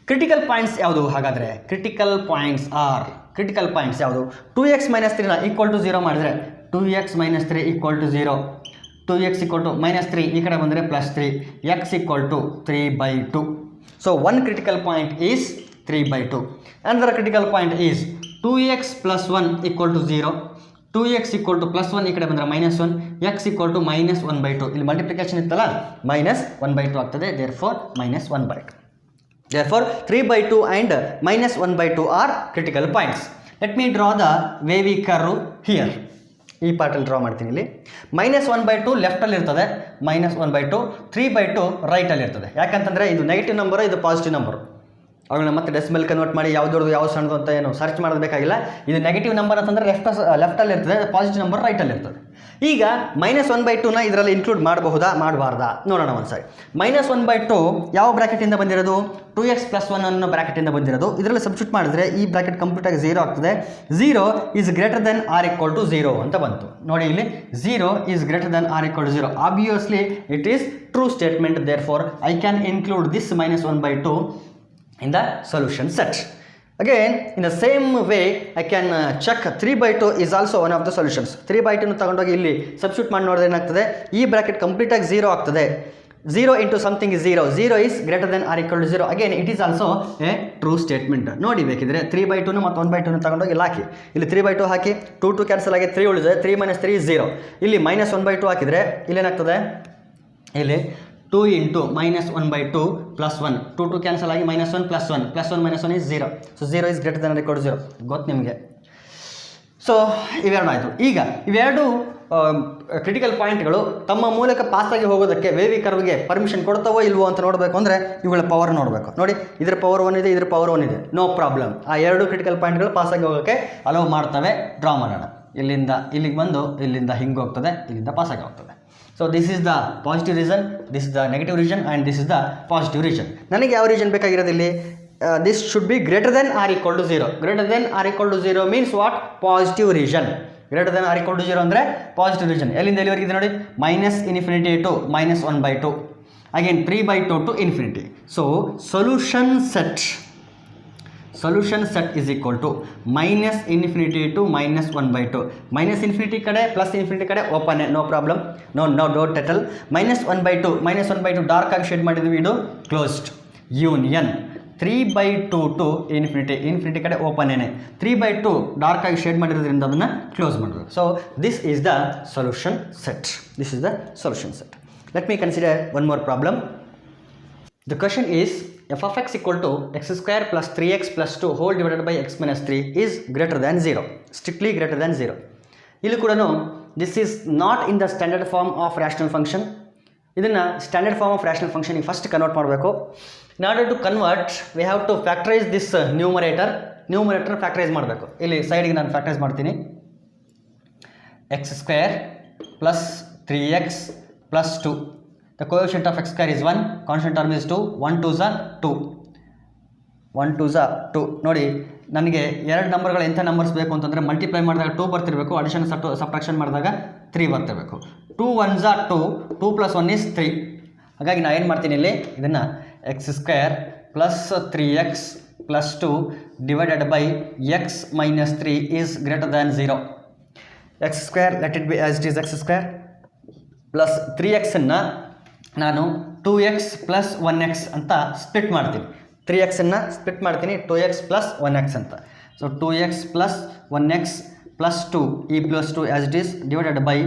ಕ್ರಿಟಿಕಲ್ ಪಾಯಿಂಟ್ಸ್ ಯಾವುದು ಹಾಗಾದರೆ? ಕ್ರಿಟಿಕಲ್ ಪಾಯಿಂಟ್ಸ್ ಯಾವುದು? 2x minus 3ನ ಈಕ್ವಲ್ ಟು 0 ಮಾಡಿದರೆ 2x minus 3 equal to 0. 2x equal to minus 3 ಈ ಕಡೆ ಬಂದರೆ plus 3. x equal to 3/2. So one critical point is 3/2. another critical point is 2x plus 1 equal to 0. 2x equal to plus 1 ಈ ಕಡೆ ಬಂದರೆ minus 1. x equal to minus 1/2. ಇಲ್ಲಿ multiplication ಇತ್ತಲ್ಲ, minus 1/2 ಆಗ್ತದೆ. therefore minus 1/2. Therefore, 3/2 and -1/2 are critical points. Let me draw the wavy curve here. ಈ ಪಾರ್ಟಲ್ಲಿ draw ಮಾಡ್ತೀನಿ. ಇಲ್ಲಿ -1/2 ಲೆಫ್ಟಲ್ಲಿ ಇರ್ತದೆ, -1/2, 3/2 ರೈಟಲ್ಲಿ ಇರ್ತದೆ. ಯಾಕಂತಂದರೆ ಇದು ನೆಗೆಟಿವ್ ನಂಬರು, ಇದು ಪಾಸಿಟಿವ್ ನಂಬರು. ಅವುಗಳನ್ನ ಮತ್ತೆ ಡೆಸಿಮಲ್ ಕನ್ವರ್ಟ್ ಮಾಡಿ ಯಾವ ದೊಡ್ಡದು ಯಾವ ಸಣ್ಣದು ಅಂತ ಏನು ಸರ್ಚ್ ಮಾಡಬೇಕಾಗಿಲ್ಲ. ಇದು ನೆಗೆಟಿವ್ ನಂಬರ್ ಅಂತಂದರೆ ಲೆಫ್ಟಲ್ಲಿ ಇರ್ತದೆ, ಪಾಸಿಟಿವ್ ನಂಬರ್ ರೈಟಲ್ಲಿ ಇರ್ತದೆ. ಈಗ -1/2ನ ಇದರಲ್ಲಿ ಇನ್ಕ್ಲೂಡ್ ಮಾಡಬಹುದಾ ಮಾಡಬಾರ್ದಾ ನೋಡೋಣ ಒಂದ್ಸಾರಿ. -1/2 ಯಾವ ಬ್ರ್ಯಾಕೆಟಿಂದ ಬಂದಿರೋದು? 2x + 1 ಅನ್ನೋ ಬ್ರ್ಯಾಕೆಟಿಂದ ಬಂದಿರೋದು. ಇದರಲ್ಲಿ ಸಬ್ಸ್ಟಿಟ್ಯೂಟ್ ಮಾಡಿದ್ರೆ ಈ ಬ್ರ್ಯಾಕೆಟ್ ಕಂಪ್ಲೀಟಾಗಿ 0 ಆಗ್ತದೆ. 0 is greater than or equal to 0 ಅಂತ ಬಂತು. ನೋಡಿ ಇಲ್ಲಿ 0 is greater than or equal to 0. Obviously it is true statement. Therefore I can include this -1/2 in the solution set. Again, in the same way, I can check 3/2 is also one of the solutions. 3/2 ತಗೊಂಡೋಗಿ ಇಲ್ಲಿ substitute ಮಾಡಿ ನೋಡಿದ್ರೆ ಏನಾಗ್ತದೆ? ಈ bracket complete ಆಗಿ 0 ಆಗ್ತದೆ. 0 into something is 0. 0 is greater than or equal to 0. Again, it is also a true statement. ನೋಡಿ ಬೇಕಿದ್ರೆ 3/2 ಮತ್ತು 1/2 ತಗೊಂಡೋಗಿ ಇಲ್ಲಿ ಹಾಕಿ. ಇಲ್ಲಿ 3/2 ಹಾಕಿ, 2 ಕ್ಯಾನ್ಸಲ್ ಆಗಿ 3 ಉಳಿದಿದೆ. 3 - 3 is 0. ಇಲ್ಲಿ -1/2 ಹಾಕಿದರೆ ಇಲ್ಲಿ ಏನಾಗ್ತದೆ? ಇಲ್ಲಿ 2 into -1/2 + 1. 2 ಕ್ಯಾನ್ಸಲ್ ಆಗಿ -1 + 1 + 1 - 1 is 0. So 0 is greater than or equal to 0. ಗೊತ್ತು ನಿಮಗೆ. ಸೊ ಇವೆರಡು ಆಯಿತು. ಈಗ ಇವೆರಡು ಕ್ರಿಟಿಕಲ್ ಪಾಯಿಂಟ್ಗಳು ತಮ್ಮ ಮೂಲಕ ಪಾಸಾಗಿ ಹೋಗೋದಕ್ಕೆ ವೇವಿ ಕರ್ವ್ಗೆ ಪರ್ಮಿಷನ್ ಕೊಡ್ತಾವೋ ಇಲ್ವೋ ಅಂತ ನೋಡಬೇಕು ಅಂದರೆ ಇವುಗಳ ಪವರ್ ನೋಡಬೇಕು. ನೋಡಿ, ಇದರ ಪವರ್ 1 ಇದೆ, ಇದರ ಪವರ್ 1 ಇದೆ, ನೋ ಪ್ರಾಬ್ಲಮ್. ಆ ಎರಡು ಕ್ರಿಟಿಕಲ್ ಪಾಯಿಂಟ್ಗಳು ಪಾಸಾಗಿ ಹೋಗೋಕ್ಕೆ ಅಲೋ ಮಾಡ್ತವೆ. ಡ್ರಾ ಮಾಡೋಣ. ಇಲ್ಲಿಂದ ಇಲ್ಲಿಗೆ ಬಂದು ಇಲ್ಲಿಂದ ಹಿಂಗೆ ಹೋಗ್ತದೆ, ಇಲ್ಲಿಂದ ಪಾಸಾಗಿ ಹೋಗ್ತದೆ. So this is the positive region, this is the negative region, and this is the positive region. ನನಗೆ ಯಾವ ರೀಜನ್ ಬೇಕಾಗಿರೋದು ಇಲ್ಲಿ? This should be greater than or equal to 0. Greater than or equal to 0 means what? Positive region. Greater than or equal to 0 ಅಂದರೆ positive region. ಎಲ್ಲಿಂದ ಎಲ್ಲಿವರೆಗಿದೆ ನೋಡಿ? -∞ to -1/2. Again 3/2 to infinity. So solution set is equal to -∞ to -1/2. -∞ ಕಡೆ +∞ ಕಡೆ open, no problem, no don't ಟೆಟಲ್. -1/2 dark ಆಗಿ shade ಮಾಡಿದ್ವಿ, ಇದು closed union. 3/2 to infinity ಕಡೆ ಓಪನ್ ಏನೇ. 3/2 ಡಾರ್ಕ್ ಆಗಿ ಶೇಡ್ ಮಾಡಿರೋದ್ರಿಂದ ಅದನ್ನು ಕ್ಲೋಸ್ ಮಾಡಬೇಕು. So this is the solution set. Let me consider one more problem. The question is f of x equal to x² + 3x + 2 whole divided by x minus 3 is greater than 0. Strictly greater than 0. ಇಲ್ಲಿ ಕೂಡ this is not in the standard form of rational function. ಇದನ್ನು standard form of rational ಫಂಕ್ಷನ್ಗೆ first convert ಮಾಡಬೇಕು. In order to convert, we have to factorize this numerator factorise ಮಾಡಬೇಕು. ಇಲ್ಲಿ ಸೈಡ್ಗೆ ನಾನು factorise ಮಾಡ್ತೀನಿ. x² + 3x + 2. The coefficient of x² is 1, constant term is 2, 1 2s are 2. 1 2s are 2. ನೋಡಿ, ನನಗೆ ಎರಡು ನಂಬರ್ಗಳು ಎಂಥ ನಂಬರ್ಸ್ ಬೇಕು ಅಂತಂದರೆ ಮಲ್ಟಿಪ್ಲೈ ಮಾಡಿದಾಗ 2 ಬರ್ತಿರಬೇಕು, ಅಡಿಷನ್ ಸಬ್ಟ್ರಾಕ್ಷನ್ ಮಾಡಿದಾಗ 3 ಬರ್ತಿರಬೇಕು. 2 1s are 2, 2 + 1 is 3. ಹಾಗಾಗಿ ನಾನು ಏನು ಮಾಡ್ತೀನಿ ಇಲ್ಲಿ, ಇದನ್ನು x² + 3x + 2 divided by x minus 3 is greater than 0. x², let it be as it is x² plus 3x ಅನ್ನು ನಾನು 2x + 1x ಅಂತ ಸ್ಪ್ಲಿಟ್ ಮಾಡ್ತೀನಿ. 3x ಅನ್ನು ಸ್ಪ್ಲಿಟ್ ಮಾಡ್ತೀನಿ 2x + 1x ಅಂತ. So 2x + 1x + 2 e + 2 as it is divided by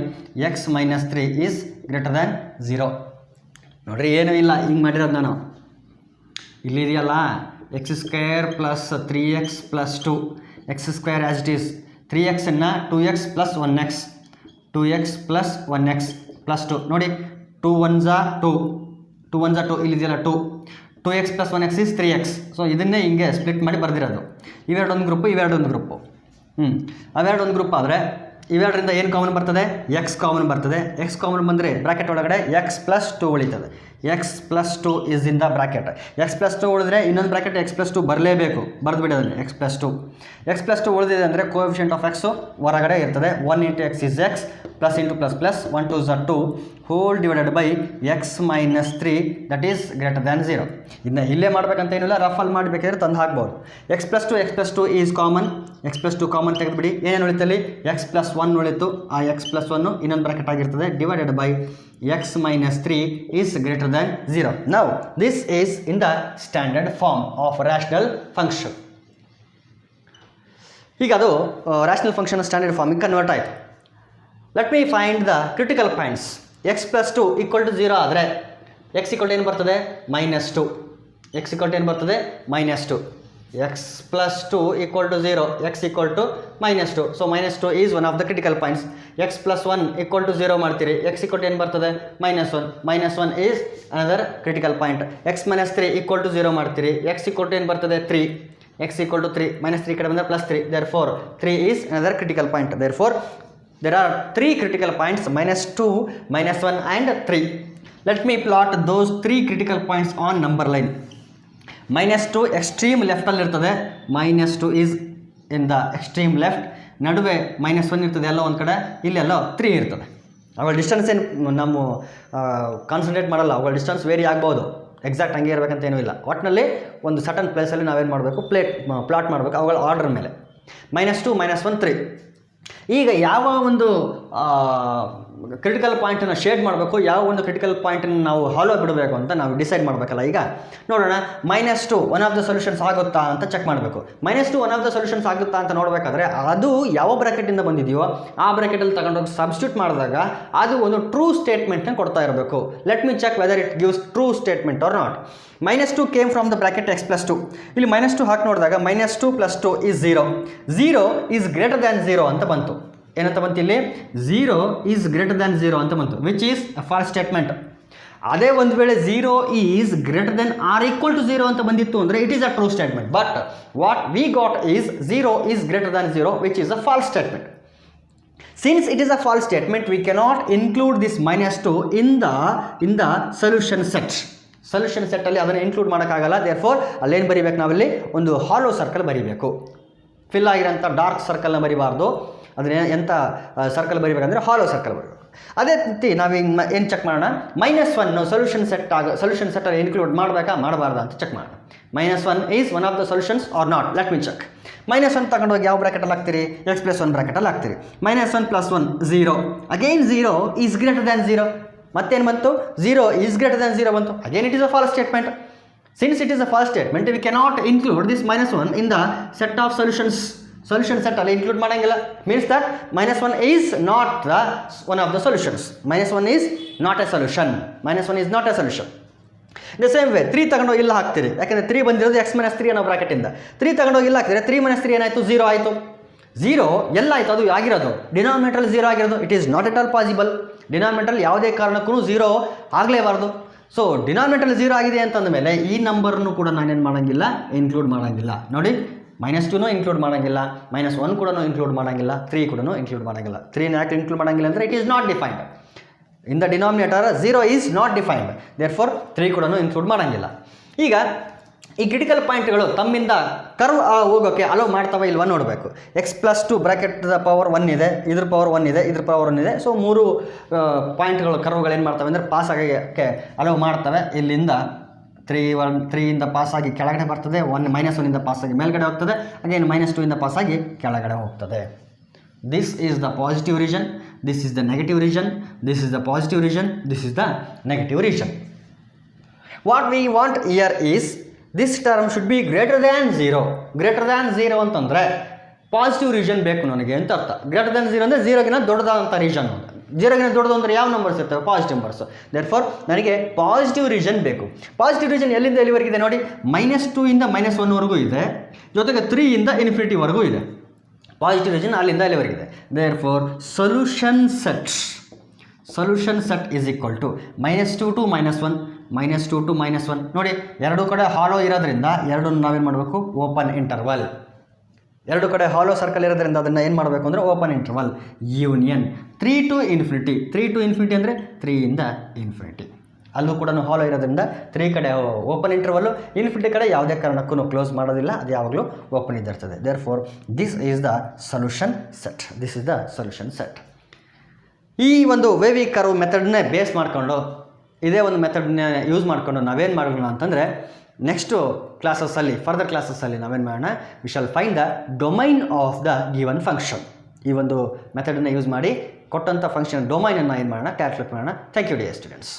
x minus 3 is greater than 0. ನೋಡ್ರಿ, ಏನೂ ಇಲ್ಲ, ಹಿಂಗೆ ಮಾಡಿರೋದು ನಾನು. ಇಲ್ಲಿದೆಯಲ್ಲ x² + 3x + 2, x² as it is. 3x ಅನ್ನು 2x + 1x, 2x + 1x + 2. ನೋಡಿ, 2 1s are 2, 2 1s are 2, ಇಲ್ಲಿದೆಯಲ್ಲ 2, 2x + 1x is 3x. So ಇದನ್ನೇ ಹಿಂಗೆ ಸ್ಪ್ಲಿಟ್ ಮಾಡಿ ಬರೆದಿರೋದು. ಇವೆರಡೊಂದು ಗ್ರೂಪು, ಇವೆರಡೊಂದು ಗ್ರೂಪು. ಅವೆರಡೊಂದು ಗ್ರೂಪ್ ಆದರೆ ಇವೆರಡರಿಂದ ಏನು ಕಾಮನ್ ಬರ್ತದೆ? x ಕಾಮನ್ ಬರ್ತದೆ. x ಕಾಮನ್ ಬಂದರೆ ಬ್ರಾಕೆಟ್ ಒಳಗಡೆ x + 2 ಉಳಿತದೆ. x + 2 is in the bracket. x + 2 ಉಳಿದ್ರೆ ಇನ್ನೊಂದು ಬ್ರಾಕೆಟ್ x + 2 ಬರಲೇಬೇಕು, ಬರೆದು ಬಿಡೋದನ್ನು x + 2. x + 2 ಉಳಿದಿದೆ ಅಂದರೆ ಕೋಎಫಿಷಿಯಂಟ್ ಆಫ್ x ಹೊರಗಡೆ ಇರ್ತದೆ. 1 × x is x, plus into plus plus, 1 2s are 2, whole divided by x minus 3 that is greater than 0. ಇದನ್ನ ಇಲ್ಲೇ ಮಾಡಬೇಕಂತ ಏನಿಲ್ಲ, ರಫಲ್ಲಿ ಮಾಡಬೇಕಾದ್ರೆ ತಂದು ಹಾಕ್ಬೋದು. x + 2 is common, x + 2 common ತೆಗೆದುಬಿಡಿ. ಏನೇನು ಉಳಿತಲ್ಲಿ? x + 1 ಉಳಿತು. ಆ x + 1 ಇನ್ನೊಂದು ಬ್ರಾಕೆಟ್ ಆಗಿರ್ತದೆ, divided by x minus 3 is greater than 0. Now this is in the standard form of rational function. ಈಗ ಅದು ರ್ಯಾಷನಲ್ ಫಂಕ್ಷನ್ ಸ್ಟ್ಯಾಂಡರ್ಡ್ ಫಾರ್ಮಿಗೆ ಕನ್ವರ್ಟ್ ಆಯಿತು. Let me find the critical points. x + 2 = 0 ಆದರೆ x = ಏನು ಬರ್ತದೆ? -2. X equal to ಏನು ಬರ್ತದೆ -2 x plus 2 equal to 0 x equal to -2 so -2 is one of the critical points x plus 1 equal to 0 ಮಾಡ್ತೀರಿ x equal to ಏನು ಬರ್ತದೆ -1 is another critical point x minus 3 equal to 0 ಮಾಡ್ತೀರಿ x equal to ಏನು ಬರ್ತದೆ 3 x equal to 3 -3 ಕಡೆ ಬಂದರೆ +3 therefore 3 is another critical point therefore there are 3 critical points -2 -1 and 3 let me plot those 3 critical points on number line -2 extreme ಲೆಫ್ಟಲ್ಲಿ ಇರ್ತದೆ -2 is in the extreme left ನಡುವೆ -1 ಇರ್ತದೆ ಎಲ್ಲೋ ಒಂದು ಕಡೆ ಇಲ್ಲೆಲ್ಲೋ 3 ಇರ್ತದೆ ಅವುಗಳ ಡಿಸ್ಟೆನ್ಸ್ ಏನು ನಮ್ಮ ಕಾನ್ಸಂಟ್ರೇಟ್ ಮಾಡಲ್ಲ ಅವುಗಳ ಡಿಸ್ಟೆನ್ಸ್ ವೇರಿ ಆಗ್ಬೋದು ಎಕ್ಸಾಕ್ಟ್ ಹಂಗೆ ಇರಬೇಕಂತ ಏನೂ ಇಲ್ಲ ಒಟ್ಟಿನಲ್ಲಿ ಒಂದು ಸಟನ್ ಪ್ಲೇಸಲ್ಲಿ ನಾವೇನು ಮಾಡಬೇಕು ಪ್ಲಾಟ್ ಮಾಡಬೇಕು ಅವುಗಳ ಆರ್ಡರ್ ಮೇಲೆ -2 -1 3 ಈಗ ಯಾವ ಒಂದು ಕ್ರಿಟಿಕಲ್ ಪಾಯಿಂಟನ್ನು ಶೇಡ್ ಮಾಡಬೇಕು ಯಾವ ಒಂದು ಕ್ರಿಟಿಕಲ್ ಪಾಯಿಂಟನ್ನು ನಾವು ಹಾಲೋ ಬಿಡಬೇಕು ಅಂತ ನಾವು ಡಿಸೈಡ್ ಮಾಡಬೇಕಲ್ಲ ಈಗ ನೋಡೋಣ -2 ಒನ್ ಆಫ್ ದ ಸೊಲ್ಯೂಷನ್ಸ್ ಆಗುತ್ತಾ ಅಂತ ಚೆಕ್ ಮಾಡಬೇಕು -2 ಒನ್ ಆಫ್ ದ ಸೊಲ್ಯೂಷನ್ಸ್ ಆಗುತ್ತಾ ಅಂತ ನೋಡಬೇಕಾದ್ರೆ ಅದು ಯಾವ ಬ್ರಾಕೆಟಿಂದ ಬಂದಿದೆಯೋ ಆ ಬ್ರಾಕೆಟಲ್ಲಿ ತಗೊಂಡೋಗಿ ಸಬ್ಸ್ಟಿಟ್ಯೂಟ್ ಮಾಡಿದಾಗ ಅದು ಒಂದು ಟ್ರೂ ಸ್ಟೇಟ್ಮೆಂಟ್ನ ಕೊಡ್ತಾ ಇರಬೇಕು let me check whether it gives true statement or not -2 came from the bracket x plus 2 ಇಲ್ಲಿ -2 ಹಾಕಿ ನೋಡಿದಾಗ -2 + 2 is 0 is greater than 0 ಅಂತ ಬಂತು ಏನಂತ ಬಂತು ಇಲ್ಲಿ 0 is greater than 0 ಅಂತ ಬಂತು which is a false statement ಅದೇ ಒಂದು ವೇಳೆ 0 is greater than or equal to 0 ಅಂತ ಬಂದಿತ್ತು ಅಂದರೆ it is a true statement but what we got is 0 is greater than 0 which is a false statement since it is a false statement we cannot include this -2 in the solution set ಅಲ್ಲಿ ಅದನ್ನು include ಮಾಡೋಕ್ಕಾಗಲ್ಲ therefore ಅಲ್ಲೇನು ಬರೀಬೇಕು ನಾವಿಲ್ಲಿ ಒಂದು ಹಾಲೋ circle ಬರೀಬೇಕು fill ಆಗಿರೋಂಥ dark ಸರ್ಕಲ್ನ ಬರೀಬಾರ್ದು ಅದನ್ನ ಎಂಥ ಸರ್ಕಲ್ ಬರೀಬೇಕಂದ್ರೆ ಹಾಲೋ ಸರ್ಕಲ್ ಬರೀಬೇಕು ಅದೇ ರೀತಿ ನಾವು ಏನು ಚೆಕ್ ಮಾಡೋಣ -1 ಸೊಲ್ಯೂಷನ್ ಸೆಟ್ಟಲ್ಲಿ ಇನ್ಕ್ಲೂಡ್ ಮಾಡಬೇಕಾ ಮಾಡಬಾರ್ದಾ ಅಂತ ಚೆಕ್ ಮಾಡೋಣ -1 is one of the solutions or not let me check -1 ತಗೊಂಡೋಗಿ ಯಾವ ಬ್ರಾಕೆಟಲ್ಲಿ ಹಾಕ್ತೀರಿ x + 1 ಬ್ರಾಕೆಟಲ್ಲಿ ಹಾಕ್ತೀರಿ -1 + 1 0 ಅಗೈನ್ 0 ಈಸ್ ಗ್ರೇಟರ್ ದ್ಯಾನ್ 0 ಮತ್ತೇನು ಬಂತು 0 ಈಸ್ ಗ್ರೇಟರ್ ದ್ಯಾನ್ 0 ಬಂತು again it is a false statement since it is a false statement we cannot include this -1 in the set of solution set ಅಲ್ಲಿ include ಮಾಡೋಂಗಿಲ್ಲ means that -1 is not the one of the solutions -1 is not a solution -1 is not a solution the same way 3 ತಗೊಂಡೋಗಿ ಇಲ್ಲ ಹಾಕ್ತೀರಿ ಯಾಕಂದರೆ 3 ಬಂದಿರೋದು x - 3 ಅನ್ನೋ ಬ್ರಾಕೆಟಿಂದ 3 ತಗೊಂಡೋಗಿ ಇಲ್ಲ ಹಾಕ್ತೀರಿ 3 - 3 ಏನಾಯಿತು 0 ಆಯಿತು 0 ಎಲ್ಲಾಯಿತು ಅದು ಆಗಿರೋದು ಡಿನಾಮಿನೇಟರಲ್ಲಿ 0 ಆಗಿರೋದು it is not at all possible ಡಿನಾಮಿನೇಟರಲ್ಲಿ ಯಾವುದೇ ಕಾರಣಕ್ಕೂ 0 ಆಗಲೇಬಾರ್ದು ಸೊ ಡಿನಾಮಿನೇಟರಲ್ಲಿ 0 ಆಗಿದೆ ಅಂತಂದ ಮೇಲೆ ಈ ನಂಬರ್ನು ಕೂಡ ನಾನೇನು ಮಾಡೋಂಗಿಲ್ಲ ಇನ್ಕ್ಲೂಡ್ ಮಾಡೋಂಗಿಲ್ಲ ನೋಡಿ -2 ಇನ್ಕ್ಲೂಡ್ ಮಾಡೋಂಗಿಲ್ಲ -1 ಕೂಡ ಇನ್ಕ್ಲೂಡ್ ಮಾಡೋಂಗಿಲ್ಲ 3 ಕೂಡ ಇನ್ಕ್ಲೂಡ್ ಮಾಡೋಂಗಿಲ್ಲ 3 ಯಾಕೆ ಇನ್ಕ್ಲೂಡ್ ಮಾಡೋಂಗಿಲ್ಲ ಅಂದರೆ it is not defined in the denominator 0 is not defined therefore 3 ಕೂಡ ಇನ್ಕ್ಲೂಡ್ ಮಾಡೋಂಗಿಲ್ಲ ಈಗ ಈ ಕ್ರಿಟಿಕಲ್ ಪಾಯಿಂಟ್ಗಳು ತಮ್ಮಿಂದ ಕರ್ವ್ ಹೋಗೋಕ್ಕೆ ಅಲೋ ಮಾಡ್ತಾವೆ ಇಲ್ವಾ ನೋಡಬೇಕು x + 2 ಬ್ರಾಕೆಟ್ ಪವರ್ 1 ಇದೆ ಇದ್ರ ಪವರ್ 1 ಇದೆ ಇದ್ರ ಪವರ್ 1 ಇದೆ ಸೊ 3 ಪಾಯಿಂಟ್ಗಳು ಕರ್ವ್ಗಳು ಏನು ಮಾಡ್ತವೆ ಅಂದರೆ ಪಾಸ್ ಆಗೋಕ್ಕೆ ಅಲೋ ಮಾಡ್ತವೆ ಇಲ್ಲಿಂದ 3 ಇಂದ ಪಾಸ್ ಆಗಿ ಕೆಳಗಡೆ ಬರ್ತದೆ -1 ಇಂದ ಪಾಸ್ ಆಗಿ ಮೇಲ್ಗಡೆ ಹೋಗ್ತದೆ ಅಗೇನ್ -2 ಇಂದ ಪಾಸ್ ಆಗಿ ಕೆಳಗಡೆ ಹೋಗ್ತದೆ this is the positive region this is the negative region this is the positive region this is the negative region what we want here is this term should be greater than 0 ಅಂತಂದರೆ positive region ಬೇಕು ನನಗೆ ಅಂತ ಅರ್ಥ greater than 0 ಅಂದರೆ 0ಗಿನ ದೊಡ್ಡದಾದಂಥ region 0ಗಿನ ದೊಡ್ಡದು ಅಂದರೆ ಯಾವ numbers ಇರ್ತವೆ ಪಾಸಿಟಿವ್ ನಂಬರ್ಸ್ ದೇರ್ಫೋರ್ ನನಗೆ ಪಾಸಿಟಿವ್ ರೀಜನ್ ಬೇಕು ಪಾಸಿಟಿವ್ ರೀಜನ್ ಎಲ್ಲಿಂದ ಎಲ್ಲಿವರೆಗಿದೆ ನೋಡಿ -2 ಇಂದ -1 ವರೆಗೂ ಇದೆ ಜೊತೆಗೆ 3 ಇಂದ ∞ವರೆಗೂ ಇದೆ ಪಾಸಿಟಿವ್ ರೀಜನ್ ಅಲ್ಲಿಂದ ಅಲ್ಲಿವರೆಗಿದೆ therefore solution set is equal to -2 to -1 -2 to -1 ನೋಡಿ ಎರಡು ಕಡೆ ಹಾಲೋ ಇರೋದ್ರಿಂದ ಎರಡನ್ನು ನಾವೇನು ಮಾಡಬೇಕು ಓಪನ್ ಇಂಟರ್ವಲ್ ಎರಡು ಕಡೆ ಹಾಲೋ ಸರ್ಕಲ್ ಇರೋದ್ರಿಂದ ಅದನ್ನು ಏನು ಮಾಡಬೇಕು ಅಂದರೆ ಓಪನ್ ಇಂಟರ್ವಲ್ ಯೂನಿಯನ್ 3 to ∞ ಅಂದರೆ 3 ಇಂದ ∞ ಅಲ್ಲೂ ಕೂಡ ಹಾಲೋ ಇರೋದ್ರಿಂದ 3 ಕಡೆ ಓಪನ್ ಇಂಟರ್ವಲ್ಲು ∞ ಕಡೆ ಯಾವುದೇ ಕಾರಣಕ್ಕೂ ಕ್ಲೋಸ್ ಮಾಡೋದಿಲ್ಲ ಅದು ಯಾವಾಗಲೂ ಓಪನ್ ಇದ್ದಿರ್ತದೆ therefore this is the solution set ಈ ಒಂದು ವೇವಿ ಕರ್ವ್ ಮೆಥಡ್ನೇ ಬೇಸ್ ಮಾಡಿಕೊಂಡು ಇದೇ ಒಂದು ಮೆಥಡ್ನ ಯೂಸ್ ಮಾಡಿಕೊಂಡು ನಾವೇನು ಮಾಡೋಣ ಅಂತಂದರೆ ನೆಕ್ಸ್ಟು ಕ್ಲಾಸಸ್ಸಲ್ಲಿ ಫರ್ದರ್ ಕ್ಲಾಸಸ್ಸಲ್ಲಿ ನಾವೇನು ಮಾಡೋಣ we shall find the domain of the given function ಈ ಒಂದು ಮೆಥಡನ್ನು ಯೂಸ್ ಮಾಡಿ ಕೊಟ್ಟಂಥ ಫಂಕ್ಷನ್ ಡೊಮೈನನ್ನು ಏನು ಮಾಡೋಣ ಕ್ಯಾಲ್ಕುಲೇಟ್ ಮಾಡೋಣ ಥ್ಯಾಂಕ್ ಯು ಡಿಯರ್ ಸ್ಟೂಡೆಂಟ್ಸ್